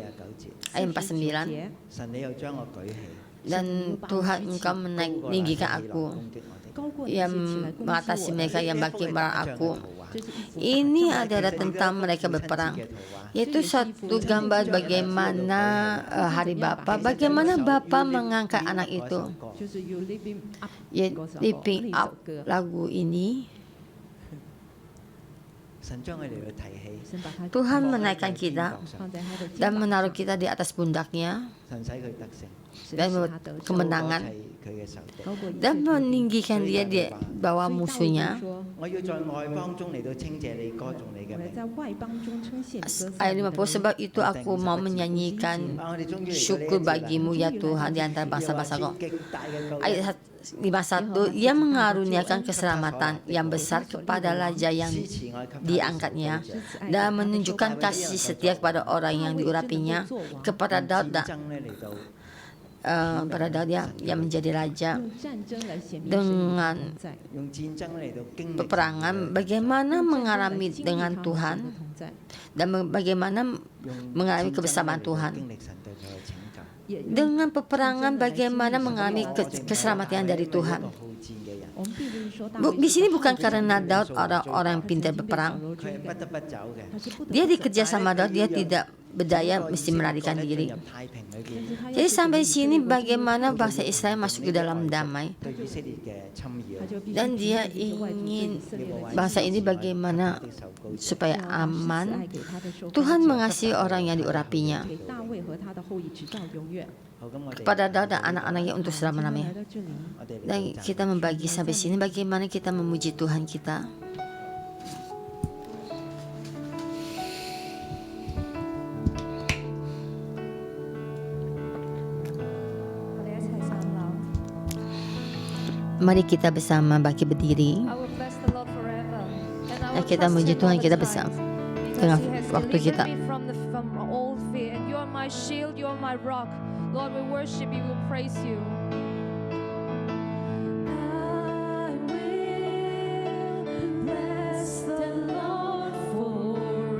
Ayat 49, dan Tuhan engkau meninggikan aku, yang mengatasi mereka yang bangkit melawan aku. Ini adalah tentang mereka berperang, yaitu satu gambar bagaimana hari Bapa, bagaimana Bapa mengangkat anak itu. Ya, lifting up lagu ini, Tuhan menaikkan kita dan menaruh kita di atas pundaknya dan kemenangan, dan meninggikan dia di bawah musuhnya. Ayat 50, sebab itu aku mau menyanyikan syukur bagimu ya Tuhan di antara bangsa-bangsa kau. Ayat 51, ia mengaruniakan keselamatan yang besar kepada raja yang diangkatnya dan menunjukkan kasih setia kepada orang yang diurapinya, kepada Daud pada Daud yang menjadi raja. Dengan peperangan, bagaimana mengalami dengan Tuhan dan bagaimana mengalami kebersamaan Tuhan. Dengan peperangan, bagaimana mengalami keselamatan dari Tuhan. Di sini bukan karena Daud orang-orang yang pintar berperang. Dia dikerja sama Daud, dia tidak berdaya mesti melarikan diri. Jadi sampai sini bagaimana bangsa Israel masuk ke dalam damai, dan dia ingin bangsa ini bagaimana supaya aman. Tuhan mengasihi orang yang diurapinya, kepada Daud dan anak-anaknya untuk selama-lamanya. Dan kita membagi sampai sini bagaimana kita memuji Tuhan kita. Mari kita bersama bangkit berdiri. Dan kita memuji Tuhan kita bersama dengan waktu kita. Lord, we worship you, we praise you. I will bless the Lord forever.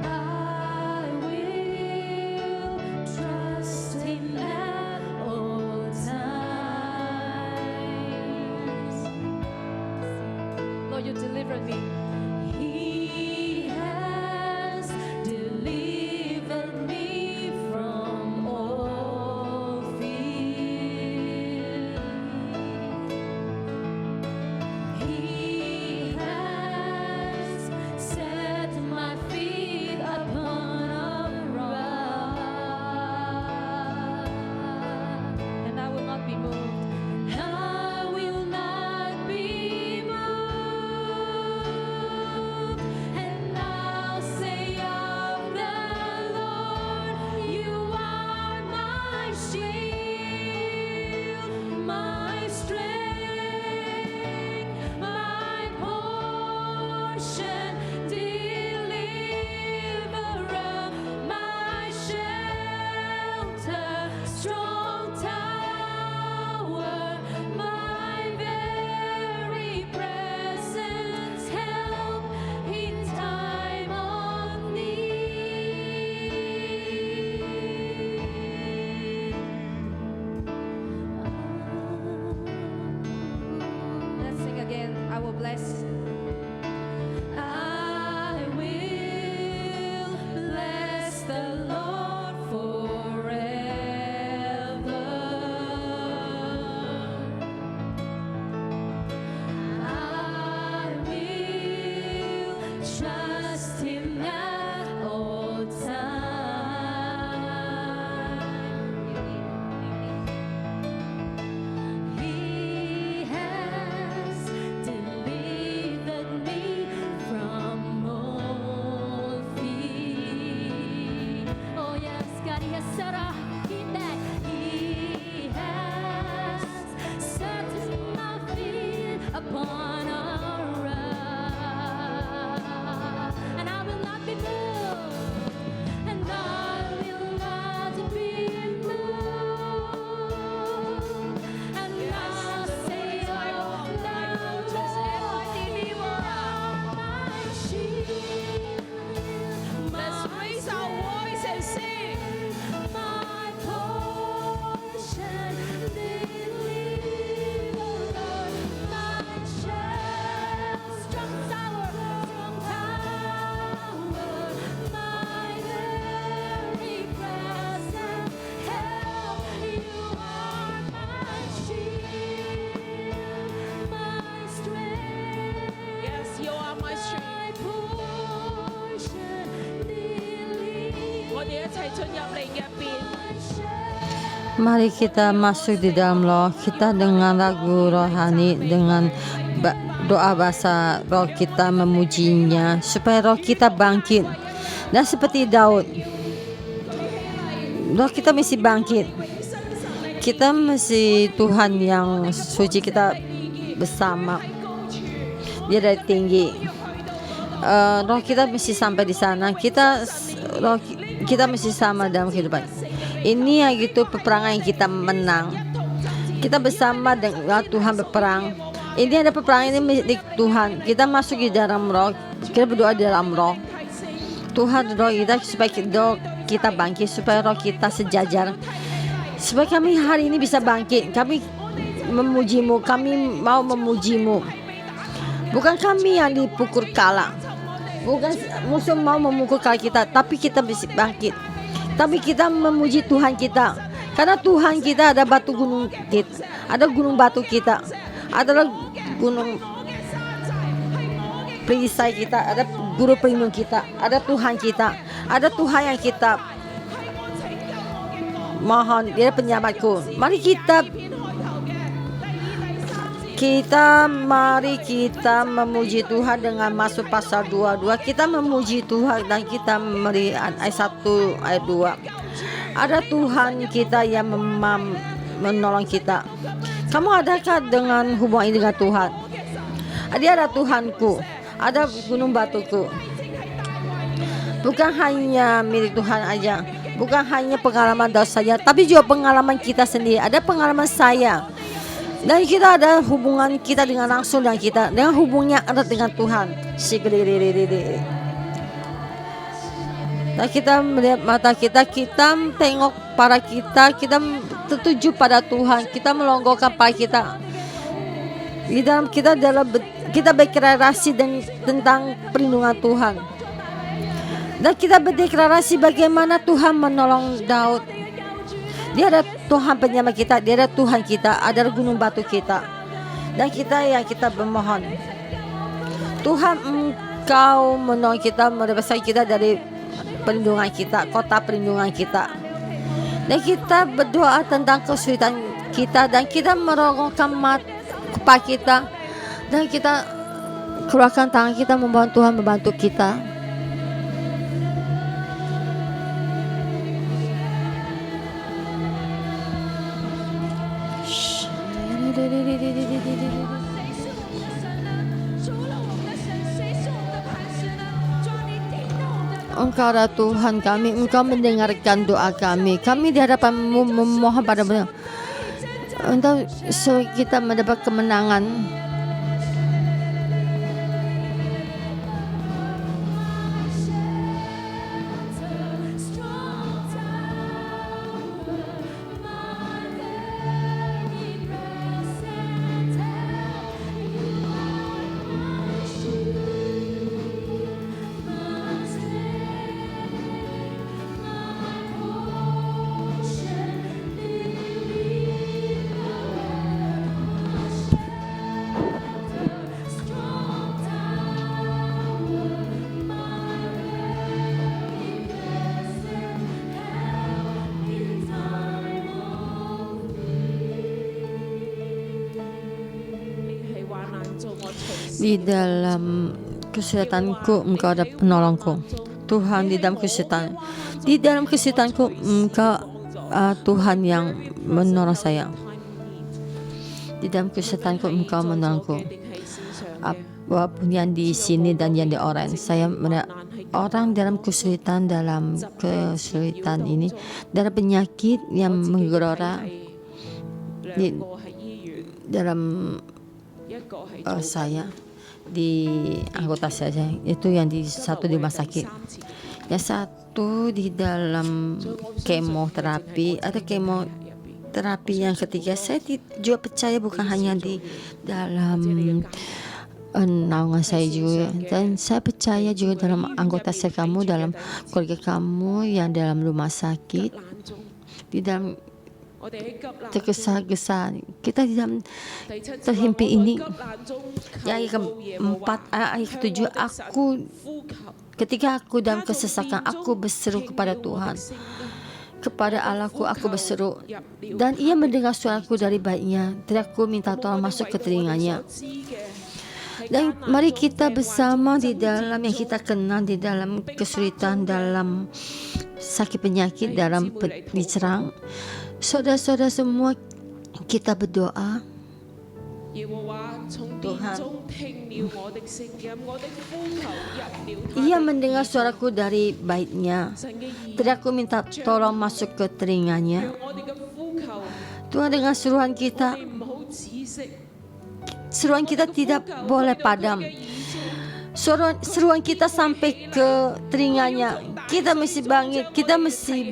I will trust Him at all times. Lord, you delivered me. I will 哋一齊進入靈入邊。 Mari kita masuk di dalam roh kita dengan lagu rohani, dengan doa bahasa roh kita memujinya supaya roh kita bangkit. Dan seperti Daud, roh kita mesti bangkit. Kita mesti Tuhan yang suci kita bersama. Dia dari tinggi. Roh kita mesti sampai di sana. Kita mesti sama dalam kehidupan. Ini yang gitu peperangan yang kita menang. Kita bersama dengan Tuhan berperang. Ini ada peperangan ini milik Tuhan. Kita masuk di dalam roh. Kita berdoa di dalam roh. Tuhan roh kita supaya kita bangkit, supaya roh kita sejajar. Supaya kami hari ini bisa bangkit. Kami memujimu, kami mau memujimu. Bukan kami yang dipukul kalah. Bukan musuh mau memukul kalah kita, tapi kita bisa bangkit. Tapi kita memuji Tuhan kita. Karena Tuhan kita ada batu gunung kita, ada gunung batu kita, adalah gunung perisai kita, ada guru pelindung kita, ada Tuhan kita, ada Tuhan yang kita mohon, dia penyelamatku. Mari kita memuji Tuhan dengan masuk pasal 22. Kita memuji Tuhan dan kita melihat ayat 1 ayat 2. Ada Tuhan kita yang menolong kita. Kamu adakah dengan hubungan ini dengan Tuhan? Dia ada Tuhanku, ada gunung batuku. Bukan hanya milik Tuhan aja, bukan hanya pengalaman dosa saja, tapi juga pengalaman kita sendiri. Ada pengalaman saya. Dan kita ada hubungan kita dengan langsung dengan kita, dengan hubungnya erat dengan Tuhan. Dan kita melihat mata kita tengok para kita tertuju pada Tuhan, kita melonggokkan pada kita. Di dalam kita berkreasi tentang perlindungan Tuhan. Dan kita berdeklarasi bagaimana Tuhan menolong Daud. Dia ada Tuhan penyelamat kita, dia ada Tuhan kita, ada gunung batu kita. Dan kita bermohon, Tuhan Engkau menolong kita, melepaskan kita dari perlindungan kita, kota perlindungan kita. Dan kita berdoa tentang kesulitan kita, dan kita merongokkan kepala kita, dan kita keluarkan tangan kita membantu Tuhan membantu kita. Engkau adalah Tuhan kami, Engkau mendengarkan doa kami. Kami di hadapan-Mu memohon pada-Mu untuk kita mendapat kemenangan. Di dalam kesulitanku Engkau ada penolongku. Tuhan, di dalam kesulitanku Engkau Tuhan yang menolong saya. Di dalam kesulitanku Engkau menolongku. Apapun yang di sini dan yang di orang, saya orang dalam kesulitan ini, dalam penyakit yang menggelora di dalam saya, di anggota saya, itu yang satu di rumah sakit, yang satu di dalam kemoterapi, ada kemoterapi yang ketiga. Saya juga percaya bukan hanya di dalam naungan saya juga, dan saya percaya juga dalam anggota saya, kamu dalam keluarga kamu yang dalam rumah sakit, di dalam tergesa-gesa. Kita di dalam terhimpit ini. Yang keempat, ayat ketujuh, ketika aku dalam kesesakan, aku berseru kepada Tuhan. Kepada Allahku aku berseru, dan Ia mendengar suaraku dari baiknya. Tidak aku minta tolong masuk ke telinganya. Dan mari kita bersama di dalam yang kita kenal, di dalam kesulitan, dalam sakit penyakit, dalam diserang. Saudara-saudara semua, kita berdoa. Tuhan, Ia mendengar suaraku dari baiknya. Tidak aku minta tolong masuk ke telinganya. Tuhan, dengan seruan kita, seruan kita tidak boleh padam. Seruan kita sampai ke telinganya. Kita mesti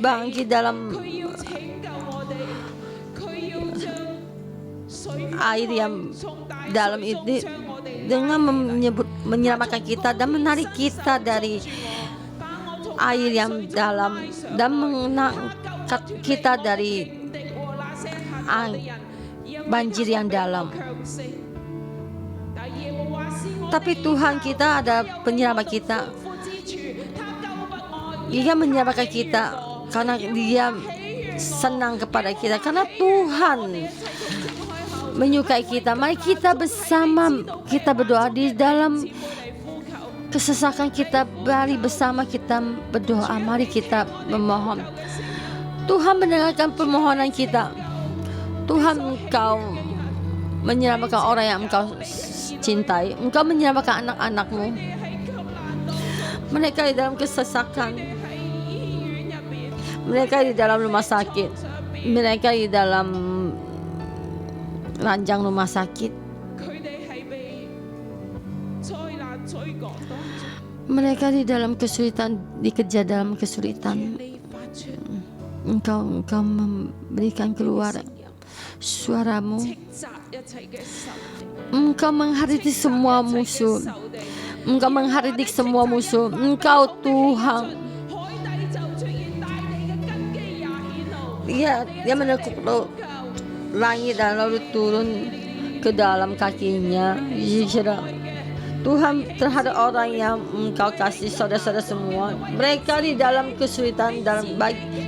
bangkit dalam air yang dalam ini, dengan menyelamatkan kita dan menarik kita dari air yang dalam dan mengangkat kita dari banjir yang dalam. Tapi Tuhan kita ada penyelamat kita. Dia menyelamatkan kita karena Dia senang kepada kita, karena Tuhan menyukai kita. Mari kita bersama, kita berdoa di dalam kesesakan kita. Mari bersama kita berdoa. Mari kita memohon. Tuhan mendengarkan permohonan kita. Tuhan, Engkau menyelamatkan orang yang Engkau cintai. Engkau menyelamatkan anak-anak-Mu. Mereka di dalam kesesakan. Mereka di dalam rumah sakit. Mereka di dalam ranjang rumah sakit. Mereka di dalam kesulitan, dikejar dalam kesulitan. Engkau memberikan keluar suaramu. Engkau menghardik semua musuh. Engkau menghardik semua musuh. Engkau Tuhan. Dia menekuk langit dan lalu turun ke dalam kakinya. Tuhan, terhadap orang yang Engkau kasih, saudara-saudara semua, mereka di dalam kesulitan, dalam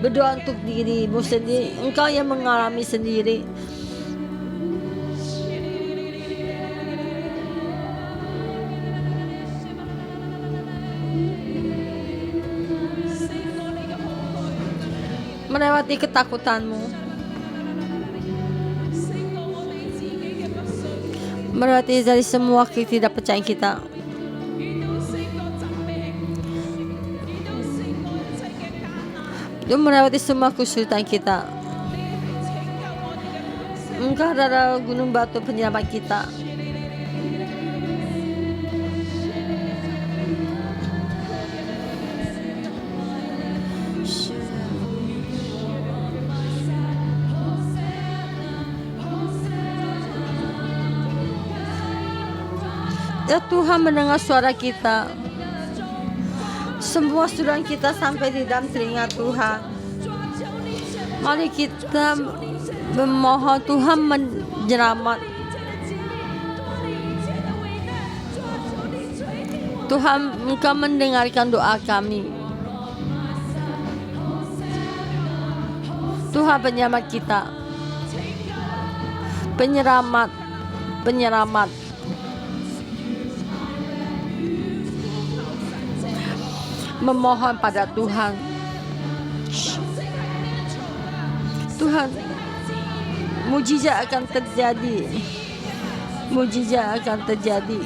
berdoa untuk dirimu sendiri. Engkau yang mengalami sendiri. Melewati ketakutanmu, melewati dari semua ketidakpercayaan kita. Dan melewati semua kesulitan kita. Engkau adalah gunung batu penyelamat kita. Ya Tuhan, mendengar suara kita. Semua suara kita sampai di dalam telinga Tuhan. Mari kita memohon Tuhan menyelamat. Tuhan, Engkau mendengarkan doa kami. Tuhan, penyelamat kita. Penyelamat. Memohon pada Tuhan. Tuhan, mujizat akan terjadi. Mujizat akan terjadi.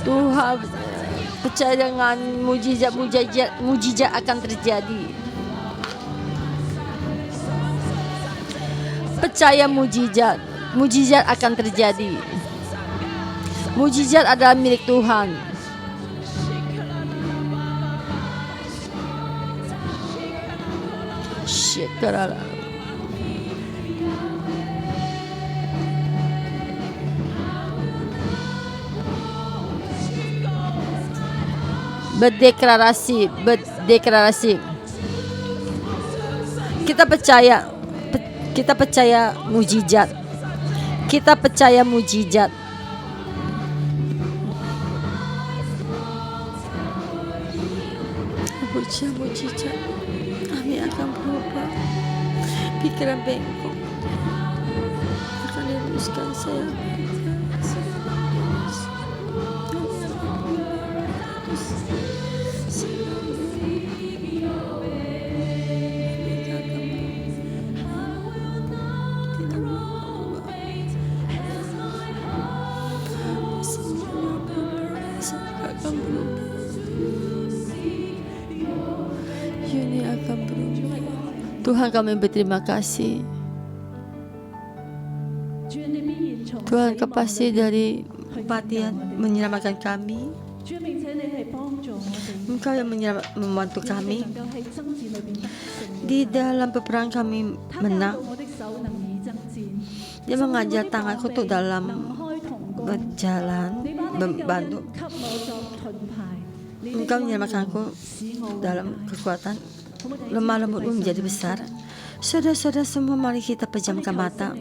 Tuhan, percaya dengan mujizat akan terjadi. Percaya mujizat akan terjadi. Mujizat adalah milik Tuhan. Syukurlah. Berdeklarasi. Kita percaya mujizat. Kita percaya mujizat. Mujizat. Kami akan berubah. Pikiran bengkok akan diluruskan saya. Ini akan berubah. Tuhan, kami berterima kasih. Tuhan, Kau pasti dari kematian menyelamatkan kami. Engkau yang membantu kami. Di dalam peperangan kami menang. Dia mengajar tanganku untuk dalam berjalan, membantu. Engkau menyelamatkanku dalam kekuatan. Lemah lembutmu menjadi besar. Saudara-saudara semua, mari kita pejamkan mata.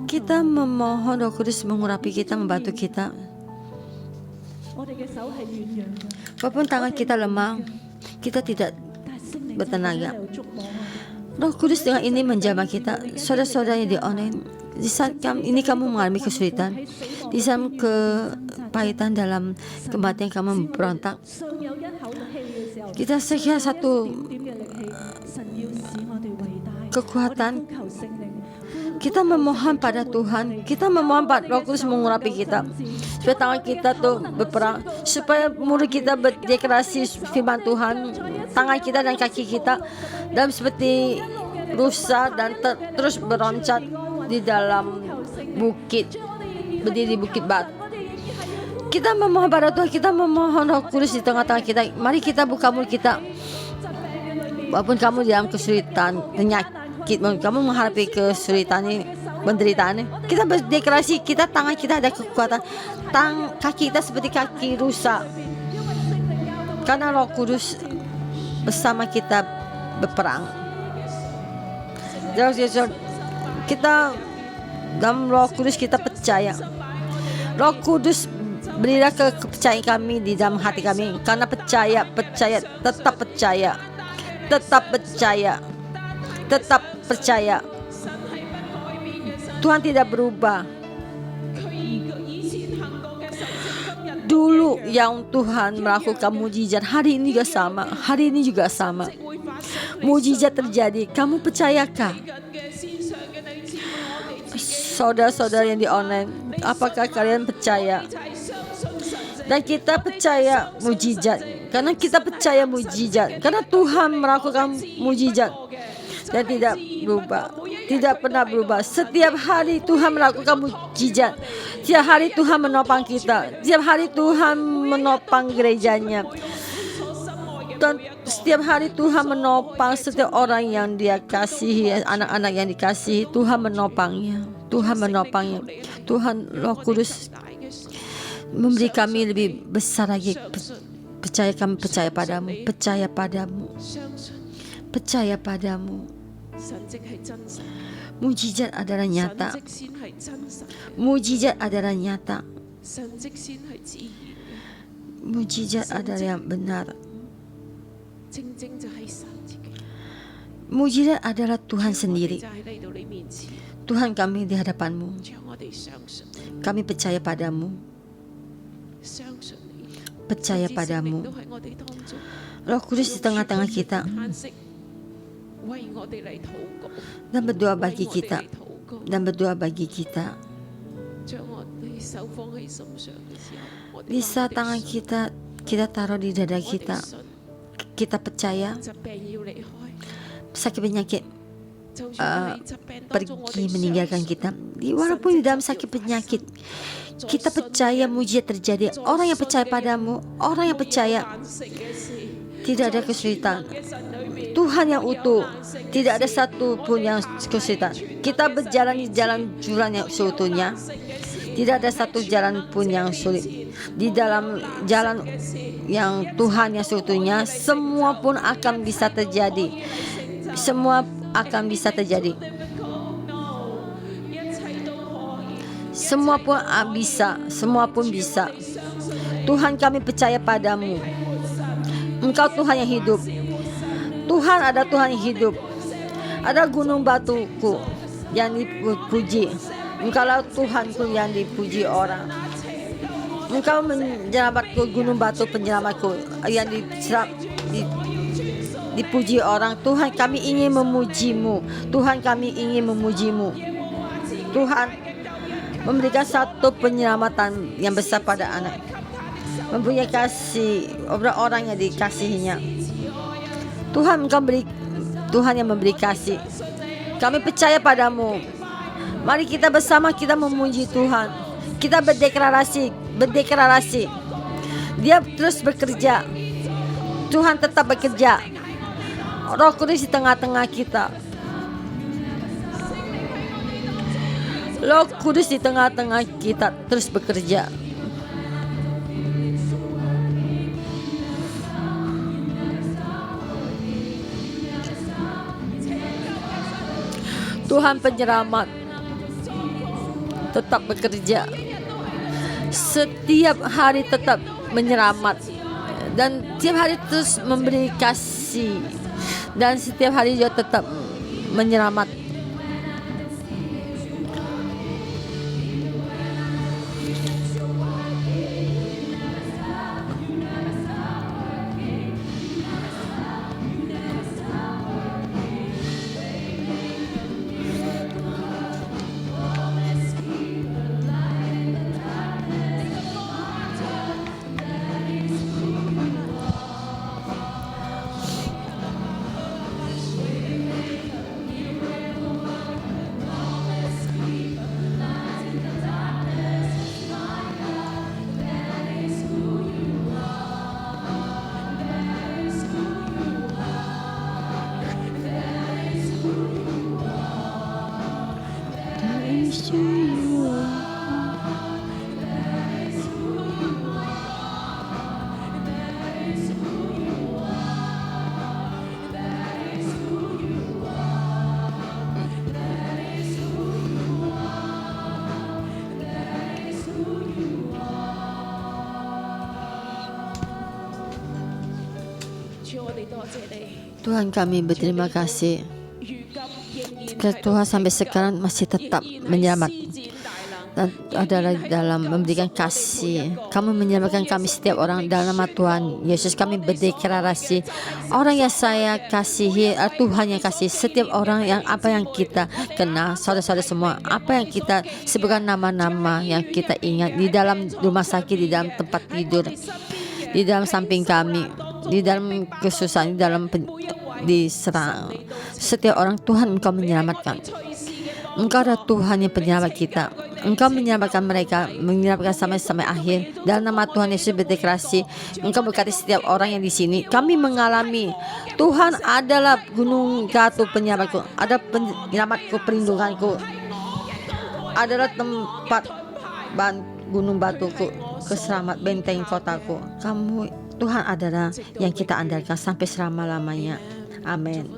Kita memohon Roh Kudus mengurapi kita, membantu kita. Walaupun tangan kita lemah, kita tidak bertenaga. Roh Kudus dengan ini menjamah kita. Saudara-saudara yang di online, di saat ini kamu mengalami kesulitan, di saat kepahitan dalam kematian kamu berontak, kita sekiranya satu kekuatan. Kita memohon pada Tuhan, kita memohon pada Roh Kudus mengurapi kita, supaya tangan kita tuh berperang, supaya mulut kita berdeklarasi firman Tuhan, tangan kita dan kaki kita dalam seperti rusa dan terus beroncat di dalam bukit, berdiri di bukit batu. Kita memohon pada Tuhan, kita memohon Roh Kudus di tengah-tengah kita. Mari kita buka mulut kita. Walaupun kamu dalam kesulitan, penyakit, kamu menghadapi kesulitan ini, penderitaan ini, kita berdeklarasi, kita tangan kita ada kekuatan, kaki kita seperti kaki rusa, karena Roh Kudus bersama kita berperang. Kita dalam Roh Kudus kita percaya. Roh Kudus berilah kepercayaan kami di dalam hati kami, karena percaya, tetap percaya. Tetap percaya. Tuhan tidak berubah. Dulu yang Tuhan melakukan mujizat, hari ini juga sama. Mujizat terjadi. Kamu percayakah? Saudara-saudara yang di online, apakah kalian percaya? Dan kita percaya mujizat, karena kita percaya mujizat, karena Tuhan melakukan mujizat dan tidak berubah, tidak pernah berubah. Setiap hari Tuhan melakukan mujizat. Setiap hari Tuhan menopang kita. Setiap hari Tuhan menopang gerejanya. Dan setiap hari Tuhan menopang setiap orang yang Dia kasihi, anak-anak yang dikasihi. Tuhan menopangnya. Tuhan Roh Kudus memberi kami lebih besar lagi. Percaya padamu. Mujizat adalah nyata. Mujizat adalah yang benar. Mujizat adalah Tuhan sendiri. Tuhan, kami di hadapan-Mu. Kami percaya padamu. Roh Kudus di tengah-tengah kita dan berdoa bagi kita. Di saat tangan kita taruh di dada kita, kita percaya sakit penyakit pergi meninggalkan kita. Walaupun di dalam sakit penyakit, kita percaya mujizat terjadi. Orang yang percaya padamu, orang yang percaya, tidak ada kesulitan. Tuhan yang utuh, tidak ada satu pun yang kesulitan. Kita berjalan di jalan yang seutuhnya. Tidak ada satu jalan pun yang sulit. Di dalam jalan yang Tuhan yang seutuhnya, semua pun akan bisa terjadi. Semua akan bisa terjadi. Semua pun bisa. Semua pun bisa. Tuhan, kami percaya padamu. Engkau Tuhan yang hidup. Tuhan ada Tuhan yang hidup. Ada gunung batuku yang dipuji. Engkaulah Tuhanku yang dipuji orang. Engkau menyelamatku, gunung batu penyelamatku yang dipuji orang. Tuhan, kami ingin memujimu. Tuhan, kami ingin memujimu. Tuhan, memberikan satu penyelamatan yang besar pada anak. Mempunyai kasih orang-orang yang dikasihinya. Tuhan, Engkau beri, Tuhan yang memberi kasih. Kami percaya padamu. Mari kita bersama kita memuji Tuhan. Kita berdeklarasi. Dia terus bekerja. Tuhan tetap bekerja. Roh Kudus di tengah-tengah kita. Roh Kudus di tengah-tengah kita terus bekerja. Tuhan penyelamat tetap bekerja. Setiap hari tetap menyelamat. Dan setiap hari terus memberi kasih. Dan setiap hari dia tetap menyelamat. Tuhan, kami berterima kasih. Tuhan sampai sekarang masih tetap menyelamat dan adalah dalam memberikan kasih. Kamu menyelamatkan kami setiap orang dalam nama Tuhan Yesus. Kami berdeklarasi, orang yang saya kasihi, Tuhan yang kasih setiap orang yang apa yang kita kenal, saudara-saudara semua, apa yang kita sebutkan nama-nama yang kita ingat di dalam rumah sakit, di dalam tempat tidur, di dalam samping kami, di dalam kesusahan, di dalam diserang. Setiap orang, Tuhan, Engkau menyelamatkan. Engkau adalah Tuhan yang penyelamat kita. Engkau menyelamatkan mereka, menyelamatkan sampai akhir. Dalam nama Tuhan Yesus berdeklarasi, Engkau berkati setiap orang yang di sini. Kami mengalami Tuhan adalah gunung batu penyelamatku, ada penyelamatku, perlindunganku, adalah tempat gunung batuku, keselamat benteng kotaku. Kamu, Tuhan, adalah yang kita andalkan sampai selama-lamanya. Amin.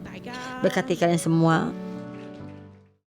Berkati kalian semua.